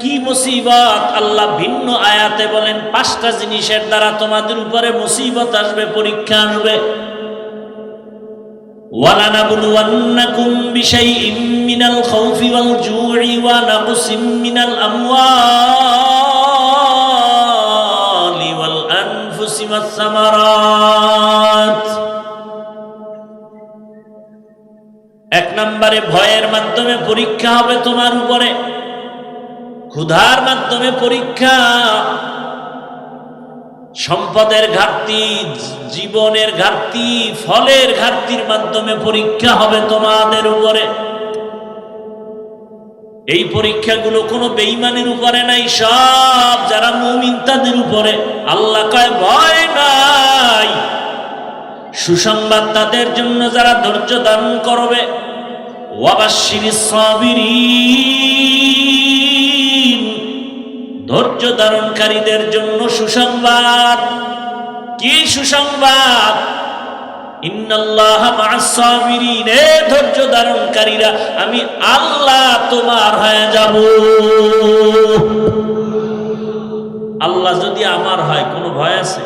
A: কি মুসিবত? আল্লাহ ভিন্ন আয়াতে বলেন 5টা জিনিসের দ্বারা তোমাদের উপরে মুসিবত আসবে, পরীক্ষা আসবে। وَلَنَبْلُوَنَّكُمْ بِشَيْءٍ مِّنَ الْخَوْفِ وَالْجُوعِ وَنَقْصٍ مِّنَ الْأَمْوَالِ وَالْأَنفُسِ وَالثَّمَرَاتِ। এক নম্বরে ভয়ের মাধ্যমে পরীক্ষা হবে তোমার উপরে, ক্ষুধার মাধ্যমে পরীক্ষা, সম্পদের ঘাটতি, জীবনের ঘাটতি, ফলের ঘাটতির মাধ্যমে পরীক্ষা হবে তোমাদের উপরে। এই পরীক্ষাগুলো কোনো বেঈমানের উপরে নাই, সব যারা মুমিন তাদের উপরে। আল্লাহ কয় ভয় নাই, সুসংবাদ তাদের জন্য যারা ধৈর্য ধারণ করবে। ওয়াবাশশিরিস সাবিরিন, ধৈর্য ধারণকারীদের জন্য সুসংবাদ। কি সুসংবাদ? ইন্নাল্লাহা মা'আস সাবিরিন, এ ধৈর্য ধারণকারীরা আমি আল্লাহ তোমার হয়ে যাব। আল্লাহ যদি আমার হয় কোনো ভয় আছে?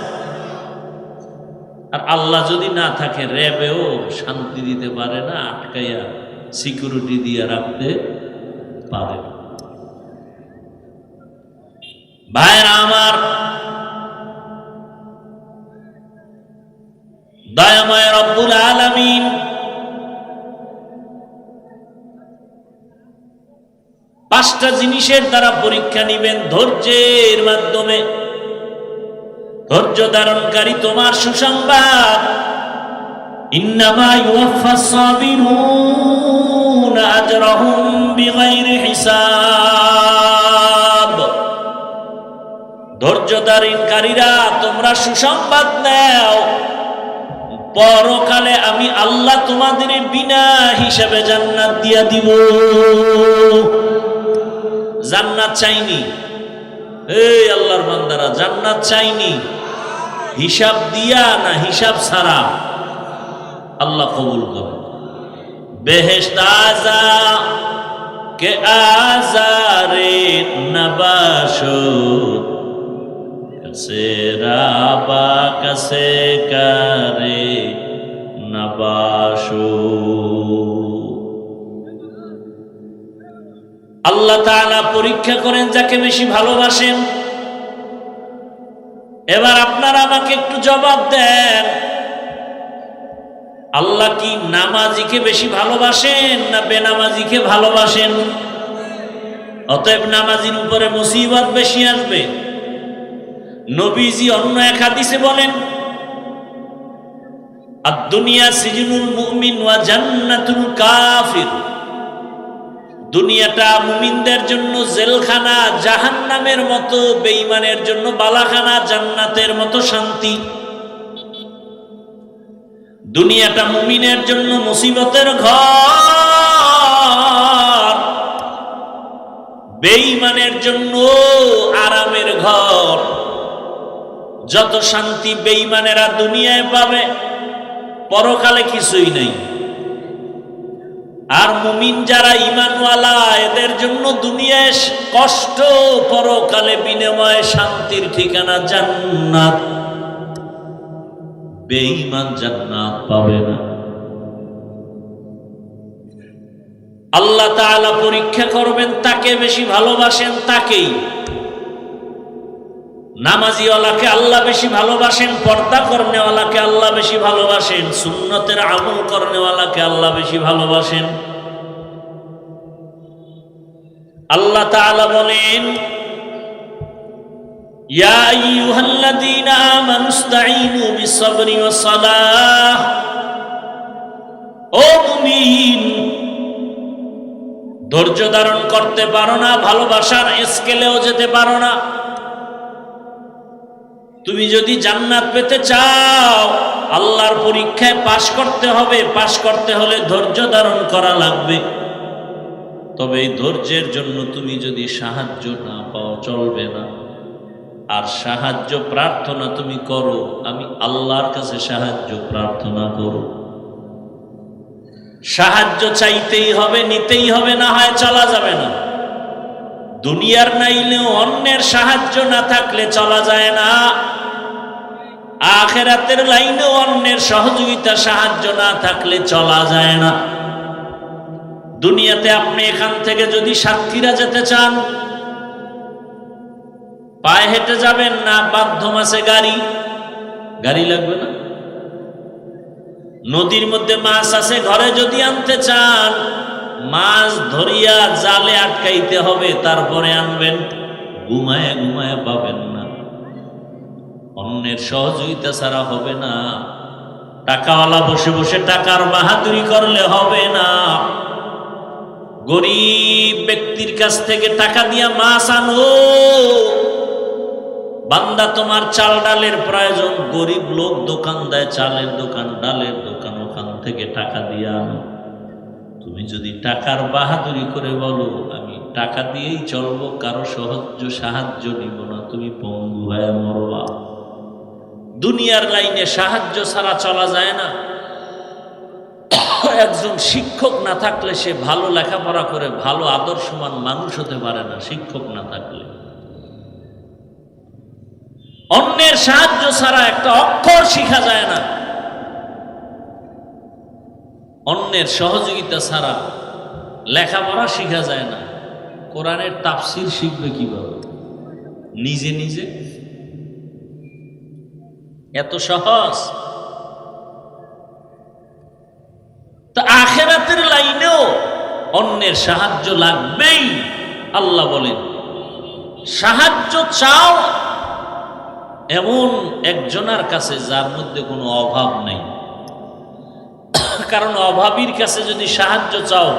A: আর আল্লাহ যদি না থাকে র্যাবেও শান্তি দিতে পারে না, আটকাইয়া সিকিউরিটি দিয়ে রাখতে পারে না। ভাইরা আমার, দয়াময় রব্বুল আলামিন পাঁচটা জিনিসের দ্বারা পরীক্ষা নিবেন ধৈর্যের মাধ্যমে। ধৈর্য ধারণকারী তোমার সুসংবাদ, ইন্নামা ইউওয়াফাস সাবিরুনা আজরাহুম বিগাইরি হিসাব। ধৈর্য ধারণকারীরা তোমরা সুসংবাদ নাও, পরকালে আমি আল্লাহ তোমাদের বিনা হিসাবে জান্নাত দিয়া দিব। জান্নাত চাইনি, এই আল্লাহর বান্দারা, জান্নাত চাইনি হিসাব দিয়া না হিসাব ছাড়া। আল্লাহ কবুল করে। বেহেশত আজা কে আজারে নবাশত, কসে রাবা কসে করে নবাশো। আল্লাহ তাআলা পরীক্ষা করেন যাকে বেশি ভালোবাসেন। এবার আপনারা আমাকে একটু জবাব দেন, আল্লাহ কি নামাজিকে বেশি ভালোবাসেন না বেনামাজিকে ভালোবাসেন? অতএব নামাজির উপরে মুসিবত বেশি আসবে। নবীজি অন্য এক হাদিসে বলেন, আদ-দুনিয়া সিজনুল মুমিন ওয়া জান্নাতুল কাফির। দুনিয়াটা মুমিনদের জন্য জেলখানা, জাহান্নামের মতো, বেঈমানের জন্য বালাখানা, জান্নাতের মতো শান্তি। দুনিয়াটা মুমিনের জন্য মুসিবতের ঘর, বেঈমানের জন্য আরামের ঘর। যত শান্তি বেঈমানেরা দুনিয়ায় পাবে, পরকালে কিছুই নাই। আর মুমিন যারা ঈমানওয়ালা, এদের জন্য দুনিয়ায় কষ্ট, পরকালে বিনিময়ে শান্তির ঠিকানা জান্নাত। বেঈমান জান্নাত পাবে না। আল্লাহ তাআলা পরীক্ষা করবেন, তাকে বেশি ভালোবাসেন তাকেই। নামাজিওয়ালাকে আল্লাহ বেশি ভালোবাসেন, পর্দা করনেওয়ালাকে আল্লাহ বেশি ভালোবাসেন, সুন্নতের আমল করনেওয়ালাকে আল্লাহ বেশি ভালোবাসেন। আল্লাহ তাআলা বলেন, ইয়া আইয়ুহাল্লাযীনা আমানুস্তাঈনু বিস-সাবরি ওয়াস-সালাহ। ও মুমিন, ধৈর্য ধারণ করতে পারো না, ভালোবাসার স্কেলেও যেতে পারো না। তুমি যদি জান্নাত পেতে চাও, আল্লাহর পরীক্ষায় পাশ করতে হবে। পাশ করতে হলে ধৈর্য ধারণ করা লাগবে। তবে এই ধৈর্যের জন্য তুমি যদি সাহায্য না পাও চলবে না। আর সাহায্য প্রার্থনা তুমি করো, আমি আল্লাহর কাছে সাহায্য প্রার্থনা করো। সাহায্য চাইতেই হবে, নিতেই হবে, না হয় চলা যাবে না। দুনিয়ার নাইলেও অন্যের সাহায্য না থাকলে চলা যায় না। আখিরাতের লাইনেও অন্যের সহযোগিতা, সাহায্য না থাকলে চলা যায় না। দুনিয়াতে আপনি এখান থেকে যদি সাতক্ষীরা যেতে চান, পায়ে হেঁটে যাবেন না, মাধ্যম আছে গাড়ি। গাড়ি লাগবে না। নদীর মধ্যে মাছ আছে, ঘরে যদি আনতে চান, মাছ ধরিয়া জালে আটকাইতে হবে, তারপরে আনবেন। ঘুমায় ঘুমায় পাবেন না। অন্যের সহযোগিতা ছাড়া হবে না। টাকাওয়ালা বসে বসে টাকার বাহাদুরি করলে হবে না। গরিব ব্যক্তির কাছ থেকে টাকা দিয়া মাছ আনো। বান্দা, তোমার চাল ডালের প্রয়োজন, গরিব লোক দোকান দেয়, চালের দোকান, ডালের দোকান, ওখান থেকে টাকা দিয়ে আনো। তুমি যদি টাকার বাহাদুরি করে বলো আমি টাকা দিয়েই চলবো, কারো সাহায্য নিব না, তুমি পঙ্গু হয়ে মরবা। দুনিয়ার লাইনে সাহায্য ছাড়া চলা যায় না। একজন শিক্ষক না থাকলে সে ভালো লেখাপড়া করে ভালো আদর্শবান মানুষ হতে পারে না। শিক্ষক না থাকলে অন্যের সাহায্য ছাড়া একটা অক্ষর শিখা যায় না। অন্যের সহযোগিতা ছাড়া লেখাপড়া শিখা যায় না। কোরআনের তাফসীর শিখবে কিভাবে? নিজে নিজে? এত সহজ? তো আখিরাতের লাইনেও অন্যের সাহায্য লাগবেই। আল্লাহ বলেন সাহায্য চাও এমন একজনের কাছে যার মধ্যে কোনো অভাব নেই। কারণ অভাবীর কাছে যদি সাহায্য চাও,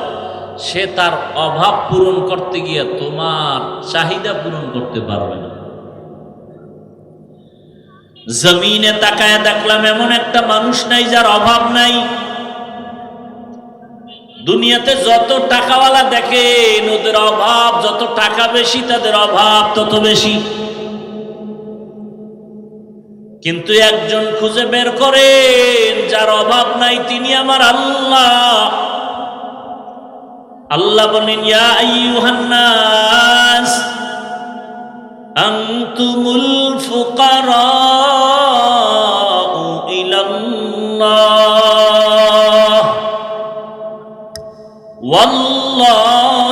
A: সে তার অভাব পূরণ করতে গিয়ে তোমার চাহিদা পূরণ করতে পারবে না। জমিনে তাকায় দেখলাম এমন একটা মানুষ নাই যার অভাব নাই। দুনিয়াতে যত টাকাওয়ালা দেখেন ওদের অভাব, যত টাকা বেশি তাদের অভাব তত বেশি। কিন্তু একজন খুঁজে বের করেন যার অভাব নাই, তিনি আমার আল্লাহ। আল্লাহ বলেন ইয়া আইয়ুহান নাস আনতুমুল ফুকারাউ ইলাল্লাহ ওয়াল্লাহু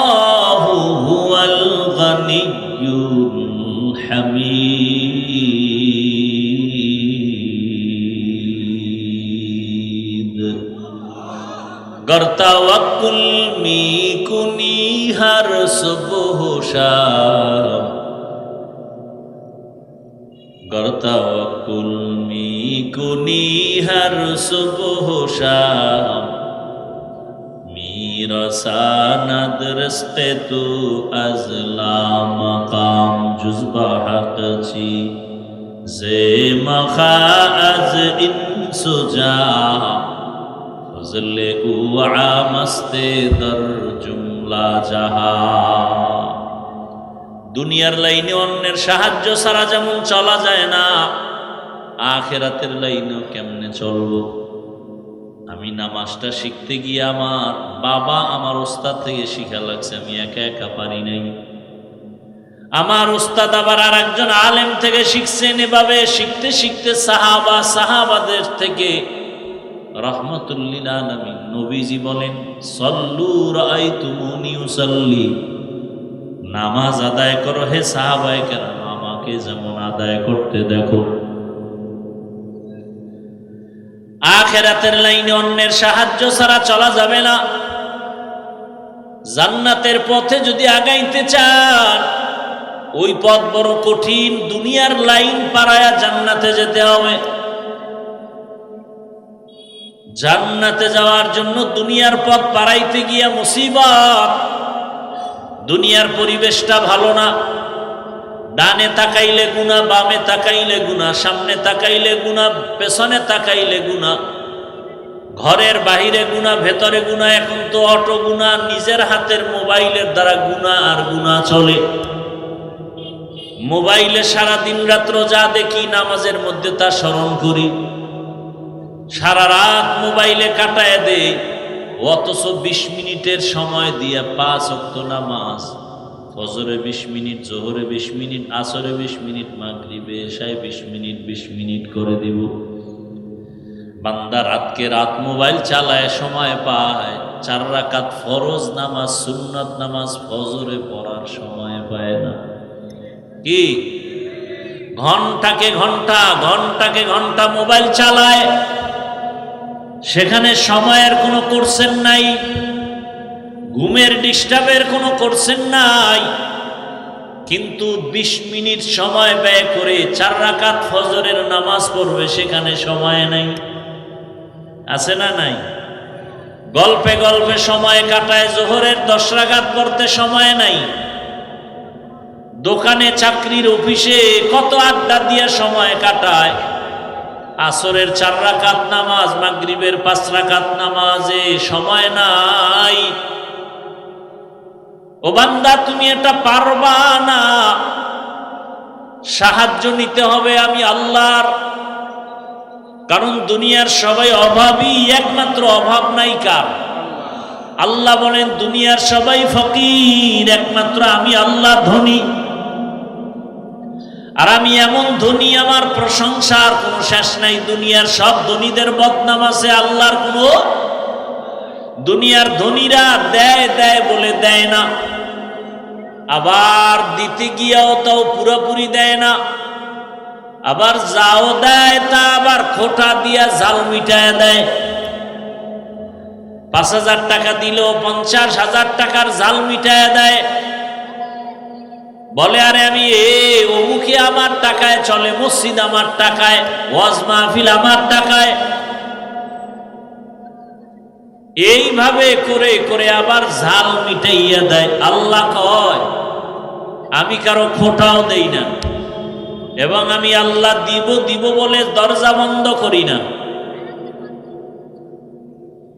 A: হুয়াল গানিয়্যুল হামিদ। गर तवक्कुल में कुनी हर सुबह शाम, गर तवक्कुल में कुनी हर सुबह शाम, मेरा सानद रस्ते तू अज़ला मकाम जुज़बा हक़ ची जे मखा अज इंसुजा ফজলে উআ মস্তে দর জুমলা জাহা। দুনিয়ার লাইনে অন্যের সাহায্য ছাড়া যেমন চলা যায় না, আখিরাতের লাইনেও কেমনে চলবো? আমি নামাজটা শিখতে গিয়ে আমার বাবা আমার ওস্তাদ থেকে শিখা লাগছে, আমি একা একা পারি নাই। আমার ওস্তাদ আবার আর একজন আলেম থেকে শিখছেন। এভাবে শিখতে শিখতে সাহাবাদের থেকে রাহমাতুল্লিল আলামিন নবীজি বলেন সল্লু রাআইতুমুনি উসাল্লি, নামাজ আদায় করো হে সাহাবায়ে কেরাম, আমাকে যেমন আদায় করতে দেখো। আখিরাতের লাইনে অন্যের সাহায্য ছাড়া চলা যাবে না। জান্নাতের পথে যদি আগাইতে চান, ওই পথ বড় কঠিন। দুনিয়ার লাইন পারায়া জান্নাতে যেতে হবে। জান্নাতে যাওয়ার জন্য দুনিয়ার পথ পারাইতে গিয়া মুসিবত। দুনিয়ার পরিবেশটা ভালো না। ডানে তাকাইলে গুনাহ, বামে তাকাইলে গুনাহ, সামনে তাকাইলে গুনাহ, পেছনে তাকাইলে গুনাহ, ঘরের বাহিরে গুনাহ, ভেতরে গুনাহ, এখন তো অটো গুনাহ, নিজের হাতের মোবাইলের দ্বারা গুনাহ আর গুনাহ চলে। মোবাইলে সারা দিন রাত্র যা দেখি নামাজের মধ্যে তা স্মরণ করি, সারা রাত মোবাইলে কাটায় দে, অথচ 20 মিনিটের সময় দিয়া 5 ওয়াক্ত নামাজ, ফজরে 20 মিনিট, জোহরে 20 মিনিট, আসরে 20 মিনিট, মাগরিবে এশায় 20 মিনিট 20 মিনিট করে দিব। বান্দা রাতকে রাত মোবাইল চালায় সময় পায়, 4 রাকাত ফরজ নামাজ, সুন্নাত নামাজ ফজরে পড়ার সময় পায় না। কি ঘন্টাকে ঘন্টা মোবাইল চালায়, সেখানে সময়ের কোনো কোর্সেন নাই, ঘুমের ডিস্টার্বের কোনো কোর্সেন নাই। কিন্তু 20 মিনিট সময় ব্যয় করে 4 রাকাত ফজরের নামাজ পড়বে, সেখানে সময় নাই। আছে না নাই? গল্পে গল্পে সময় কাটায়, জোহরের 10 রাকাত পড়তে সময় নাই। দোকানে, চাকরির, অফিসে কত আড্ডা দিয়ে সময় কাটায়। আসরের 4 রাকাত নামাজ, মাগরিবের 5 রাকাত নামাজে সময় নাই। ও বান্দা, তুমি এটা পারবা না, সাহায্য নিতে হবে আমি আল্লাহর। কারণ দুনিয়ার সবাই অভাবী, একমাত্র অভাব নাই কার? আল্লাহ বলেন দুনিয়ার সবাই ফকির, একমাত্র আমি আল্লাহ ধনী। আর আমি এমন ধনী, আমার প্রশংসার কোনো শেষ নাই। দুনিয়ার সব ধনীদের বদনাম আছে, আল্লাহর কোনো। দুনিয়ার ধনীরা দেয় দেয় বলে দেয় না, আবার দিতে গিয়াও তাও পুরোপুরি দেয় না, আবার যাও দেয় তা আবার খোটা দিয়া জাল মিটায় দেয়। 5,000 টাকা দিল 50,000 টাকার জাল মিটায় দেয়। বলে আরে আমি অমুকে আমার টাকায় চলে, মসজিদ আমার টাকায়, ওয়াজ মাহফিল আমার টাকায়। এইভাবে করে করে আবার জাল মিটাইয়া দেয়। আল্লাহ কয় আমি কারো খোটাও দেই না, এবং আমি আল্লাহ দিব দিব বলে দরজা বন্ধ করি না।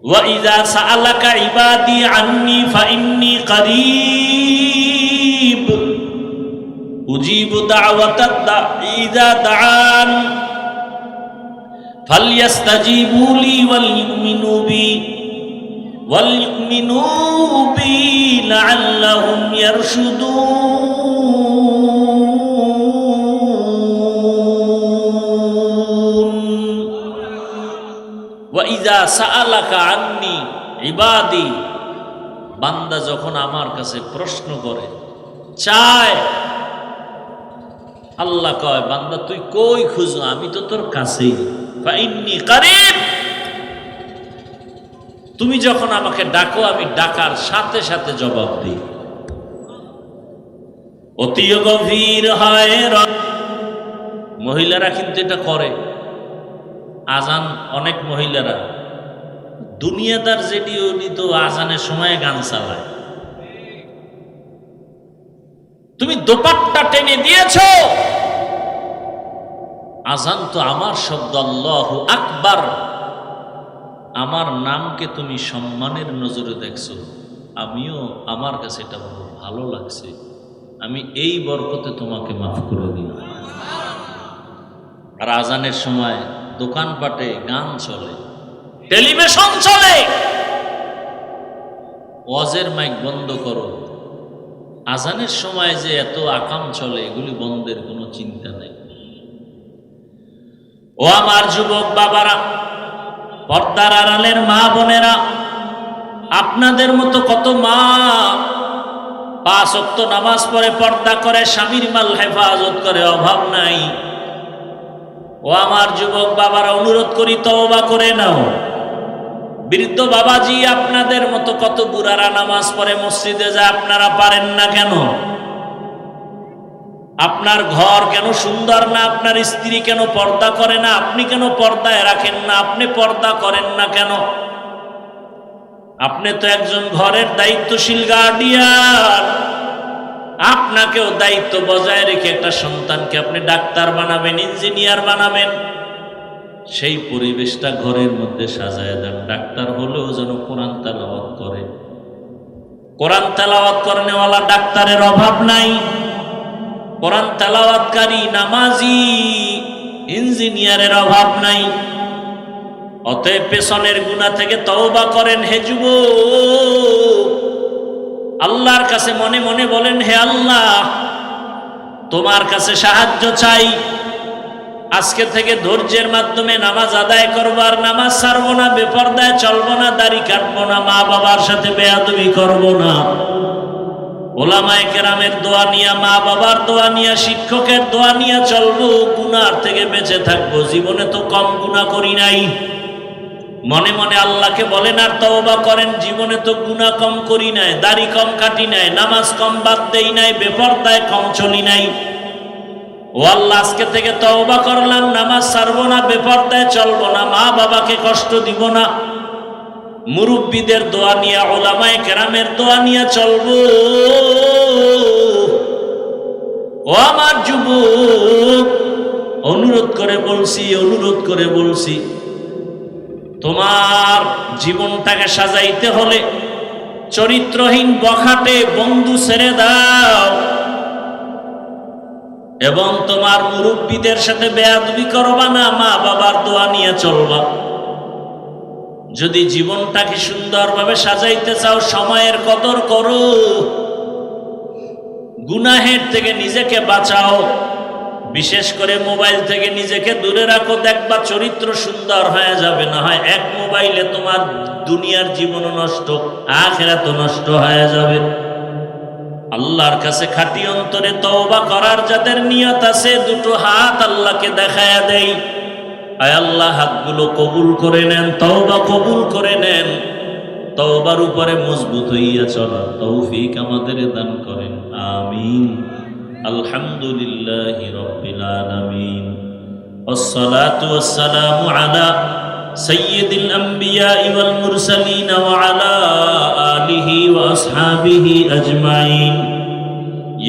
A: ওয়া ইযা সাআলাকা ইবাদি আন্নী ফাইন্নী করিব উজিবু দাওয়াতাদ দাঈ ইযা দাআন ফালইস্তাজিবু লি ওয়াল ইউমিনু বি লাআল্লাহুম ইয়ারশুদুন। ওয়া ইযা সাআলাকা আন্নী ইবাদি, বান্দা যখন আমার কাছে প্রশ্ন করে, চায়, আল্লাহ কয় বান্দা তুই কই খুঁজো, আমি তো তোর কাছেই। ফাইন্নী কারীব, তুমি যখন আমাকে ডাকো আমি ডাকার সাথে সাথে জবাব দিই। অতি গভীর হয়। মহিলারা কিন্তু এটা করে। আজান, অনেক মহিলারা দুনিয়াদার রেডিও নিত আজানের সময় গান চালায়। তুমি দোপাট্টা টেনে দিয়েছো, আজান তো আমার শব্দ, আল্লাহু আকবার, আমার নামকে তুমি সম্মানের নজরে দেখছো, আমিও আমার কাছে এটা ভালো লাগছে, আমি এই বরকতে তোমাকে মাফ করে দিই। আর আজানের সময় দোকানপাটে গান চলে, টেলিভিশন চলে, ওয়াজের মাইক বন্ধ করো। আজানের সময় যে এত আকাম চলে, এগুলি বন্ধের কোনো চিন্তা নেই। ও আমার যুবক বাবারা, পর্দার আড়ালের মা বোনেরা, আপনাদের মতো কত মা 5 ওয়াক্ত নামাজ পড়ে, পর্দা করে, স্বামীর মাল হেফাজত করে, অভাব নাই। ও আমার যুবক বাবারা, অনুরোধ করি তওবা করে নাও। বৃদ্ধ বাবাজি, আপনাদের মতো কত বুড়ারা নামাজ পড়ে, মসজিদে যায়, আপনারা পারেন না কেন? আপনার ঘর কেন সুন্দর না? আপনার স্ত্রী কেন পর্দা করে না? আপনি কেন পর্দায় রাখেন না? আপনি পর্দা করেন না কেন? আপনি তো একজন ঘরের দায়িত্বশীল গার্ডিয়ান। আপনাকেও দায়িত্ব বজায় রেখে একটা সন্তানকে আপনি ডাক্তার বানাবেন, ইঞ্জিনিয়ার বানাবেন, সেই পরিবেশটা ঘরের মধ্যে সাজায় দেন। ডাক্তার হলেও যেন কোরআন তেলাওয়াত করে। কোরআন তেলাওয়াত করেনেওয়ালা ডাক্তারের অভাব নাই। কোরআন তেলাওয়াতকারী নামাজি ইঞ্জিনিয়ারের অভাব নাই। অতএব পেছনের গুনাহ থেকে তওবা করেন। হে যুবক, আল্লাহর কাছে মনে মনে বলেন, হে আল্লাহ, তোমার কাছে সাহায্য চাই। আজকে থেকে ধৈর্যের মাধ্যমে নামাজ আদায় করবো, আর নামাজ ছাড়বো না, বেপরদায় চলবো না, দাড়ি কাটবো না, মা বাবার সাথে বেয়াদবি করবো না। ওলামায়ে কেরামের দোয়া নিয়া, মা বাবার দোয়া নিয়া, শিক্ষকের দোয়া নিয়া চলবো, গুনার থেকে বেঁচে থাকবো। জীবনে তো কম গুনাহ করি নাই। মনে মনে আল্লাহকে বলেন আর তওবা করেন, জীবনে তো গুনাহ কম করি নাই, দাড়ি কম কাটি নাই, নামাজ কম বাদ দেই নাই, বেপরদায় কম চলি নাই। ও আল্লাহ, আজকে থেকে তওবা করলাম, নামাজ ছাড়বো না, বেপরদায় চলবো না, মা বাবাকে কষ্ট দিব না, মুরব্বীদের দোয়া নিয়ে, উলামায়ে কেরামের দোয়া নিয়ে চলবো। ও আমার যুবক, অনুরোধ করে বলছি, তোমার জীবনটাকে সাজাইতে হলে চরিত্রহীন বখাটে বন্ধু ছেড়ে দাও এবং তোমার মুরব্বীদের সাথে বেয়াদবি করবা না, মা বাবার দোয়া নিয়ে চলবা। যদি জীবনটাকে সুন্দরভাবে সাজাইতে চাও, সময়ের কদর করো, গুনাহের থেকে নিজেকে বাঁচাও, বিশেষ করে মোবাইল থেকে নিজেকে দূরে রাখো, দেখবা চরিত্র সুন্দর হয়ে যাবে। না হয় এক মোবাইলে তোমার দুনিয়ার জীবন নষ্ট, আখিরাত নষ্ট হয়ে যাবে। আল্লাহর কাছে খাঁটি অন্তরে তওবা করার যাদের নিয়ত আছে, দুটো হাত আল্লাহকে দেখায়া দেই, আয় আল্লাহ হাতগুলো কবুল করে নেন, তওবা কবুল করে নেন, তওবার উপরে মজবুত হইয়া চলার তৌফিক আমাদের দান করেন, আমিন। আলহামদুলিল্লাহি রাব্বিল আলামিন, ওয়াসসালাতু ওয়াসসালামু আলা সাইয়্যিদিল আমবিয়া ওয়াল মুরসালিন ওয়া আলা আলিহি ওয়া আসহাবিহি আজমাইন।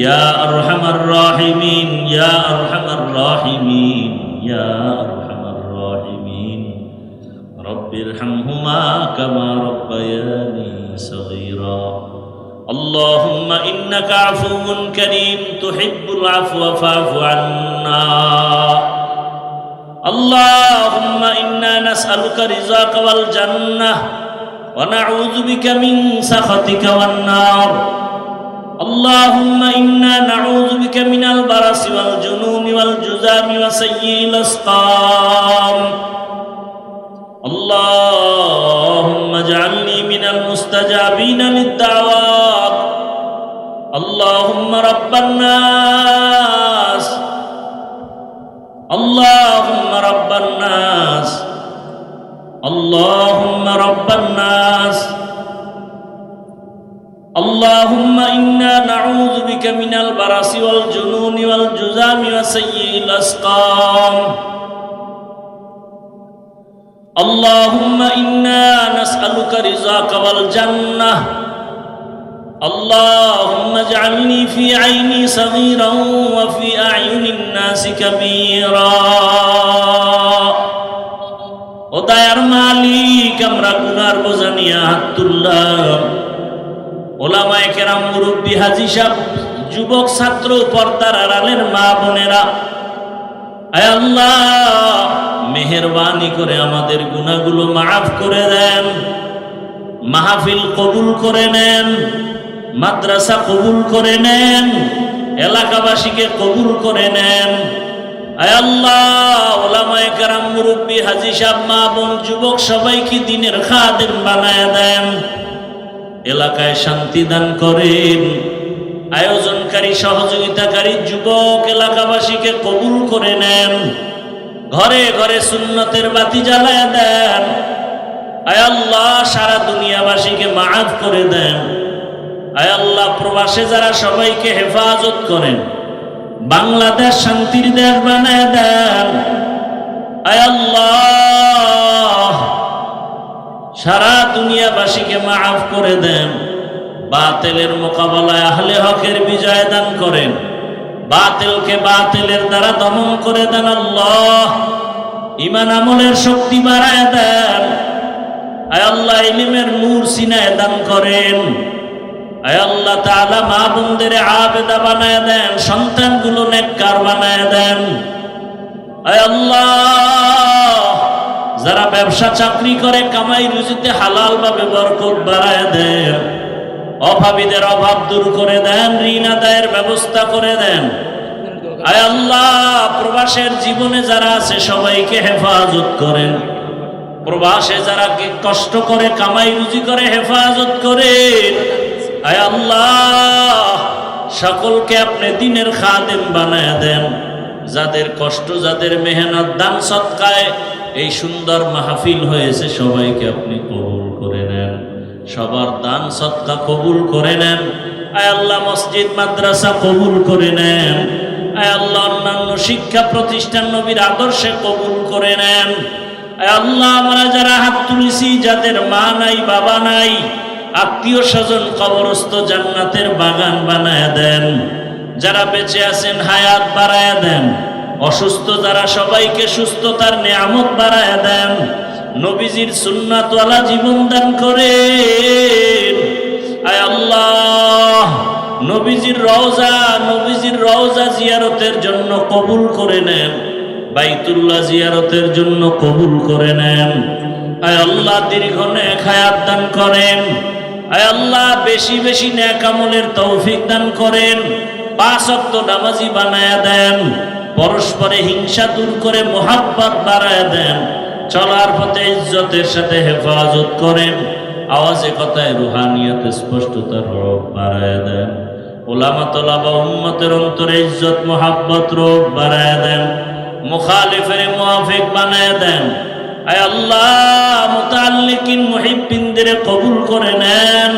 A: ইয়া আরহামার রাহিমিন, ইয়া আরহামার রাহিমিন, ইয়া আরহামার রাহিমিন। রব্বিরহামহুমা কামা রাব্বায়ানি সগীরা। اللهم إنك عفو كريم تحب العفو فاعف عنا. اللهم إنا نسألك رضاك والجنة ونعوذ بك من سخطك والنار. اللهم إنا نعوذ بك من البرص والجنون والجذام وسيء الأسقام. اللهم اجعلني من المستجابين للدعوات. اللهم رب الناس، اللهم رب الناس، اللهم رب الناس. اللهم إنا نعوذ بك من البرص والجنون والجذام وسيء الأسقام. اللهم إنا نسألك رضاك والجنة. اللهم اجعلني في عيني صغيرا وفي أعين الناس كبيرا. ও দয়ার মালিক, আমরা গুনার বোঝা নিয়ে হাত তুললাম। ওলামায়ে কেরাম, মুরব্বী, হাজী সাহেব, যুবক, ছাত্র, পর্দার আড়ালের মা বোনেরা, আয় আল্লাহ মেহেরবানি করে আমাদের গুনাহগুলো মাফ করে দেন, মাহফিল কবুল করে নেন, মাদ্রাসা কবুল করে নেন, এলাকাবাসীকে কবুল করে নেন। আয় আল্লাহ ওলামায়ে কেরাম, মুরব্বী, হাজী সাহেব, মা বোন, যুবক সবাইকে দ্বীনের খাদেম বানায় দেন, এলাকায় শান্তি দান করেন। আয়োজনকারী, সহযোগিতাকারী যুবক এলাকাবাসীকে কবুল করে নেন, ঘরে ঘরে সুন্নতের বাতি জ্বালায় দেন। আয় আল্লাহ সারা দুনিয়াবাসীকে মাফ করে দেন। আয় আল্লাহ প্রবাসে যারা সবাইকে হেফাজত করেন, বাংলাদেশ শান্তির দেশ বানায় দেন। আয় আল্লাহ সারা দুনিয়াবাসীকে মাফ করে দেন। বাতিলের মোকাবেলায় আহলে হকের বিজয় দান করেন, বাতিলকে বাতিলের দ্বারা দমন করে দেন। আল্লাহ ঈমান আমলের শক্তি বাড়ায় দেন। আয় আল্লাহ ইলমের নূর সিনায় দান করেন। আয় আল্লাহ তাআলা মা বোনদের আবেদা বানায় দেন, সন্তানগুলো নেককার বানায় দেন। আয় আল্লাহ যারা ব্যবসা চাকরি করে কামাই রুজিতে হালাল ভাবে বরকত বাড়ায় দেন, অভাবীদের অভাব দূর করে দেন, ঋণ আদায়ের ব্যবস্থা করে দেন। আয় আল্লাহ প্রবাসের জীবনে যারা আছে সবাইকে হেফাজত করেন, প্রবাসে যারা কষ্ট করে কামাই রুজি করে হেফাজত করেন। আয় আল্লাহ সকলকে আপনি দ্বীনের খাদেম বানায় দেন। যাদের কষ্ট, যাদের মেহনত, দান সদকায় এই সুন্দর মাহফিল হয়েছে, সবাইকে আপনি কবুল করে নেন, সবার দান সদকা কবুল করে নেন। আয় আল্লাহ, মসজিদ মাদ্রাসা কবুল করে নেন। আয় আল্লাহ, অন্যান্য শিক্ষা প্রতিষ্ঠান নবীর আদর্শে কবুল করে নেন। আয় আল্লাহ, আমরা যারা হাত তুলেছি, যাদের মা নাই বাবা নাই, আত্মীয় স্বজন কবরস্থ, জান্নাতের বাগান বানায় দেন। যারা বেঁচে আছেন হায়াত বাড়ায় দেন, অসুস্থ যারা সবাইকে সুস্থতার নিয়ামত বাড়ায় দেন। নবীজির সুন্নাতওয়ালা জীবন দান করেন। আয় আল্লাহ, নবীজির রওজা জিয়ারতের জন্য কবুল করে নেন, বাইতুল্লাহ জিয়ারতের জন্য কবুল করে নেন। আয় আল্লাহ, দীর্ঘ নেক হায়াত দান করেন। আয় আল্লাহ, বেশি বেশি নেক আমলের তৌফিক দান করেন। 5 ওয়াক্ত নামাজি বানায়া দেন। পরস্পরে হিংসা দূর করে মোহাব্বত বাড়ায় দেন। চলার পথে ইজ্জতের সাথে হেফাজত করেন। আওয়াজে কথায় রুহানিয়াতে স্পষ্টতার রব বাড়ায় দেন। ওলামা তোলাবা উম্মতের অন্তরে ইজ্জত মোহাব্বত রব বাড়ায় দেন। মুখালিফের মুআফিক বানায় দেন। আয় আল্লাহ, মুতাআল্লিকিন মুহিব্বিনদের কবুল করে নেন।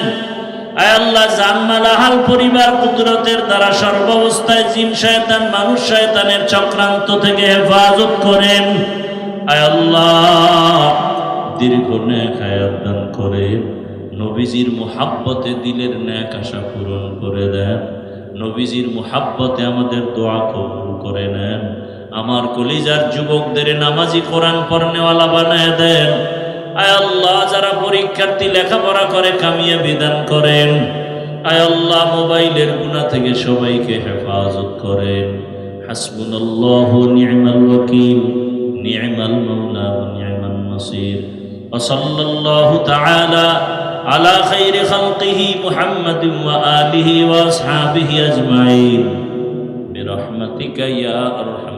A: আয় আল্লাহ, জানমাল আহাল পরিবার কুদরতের দ্বারা সর্বাবস্থায় জিন শয়তান মানুষ শয়তানের চক্রান্ত থেকে হেফাজত করেন। আয় আল্লাহ, দীর্ঘ নেক হায়াত দান করেন। নবীজির মুহাব্বতে দিলের নেক আশা পূরণ করে দেন। নবীজির মুহাব্বতে আমাদের দোয়া কবুল করে নেন। আমার কলিজার যুবকদের নামাজি কোরআন পড়নেওয়ালা বানায় দেন। আয় আল্লাহ, যারা পরীক্ষার্থী লেখাপড়া করে কামিয়াবি দান করেন। আয় আল্লাহ, মোবাইলের গুনাহ থেকে সবাইকে হেফাজত করেন। হাসবুনাল্লাহু নি'মাল ওয়াকিল, নি'মাল মাওলা ওয়া নি'মান নাসির। ওয়া সাল্লাল্লাহু তাআলা আলা খাইরি খালকিহি মুহাম্মাদিন ওয়া আলিহি ওয়া আসহাবিহি আজমাইন বিরহমাতিকা ইয়া আরহাম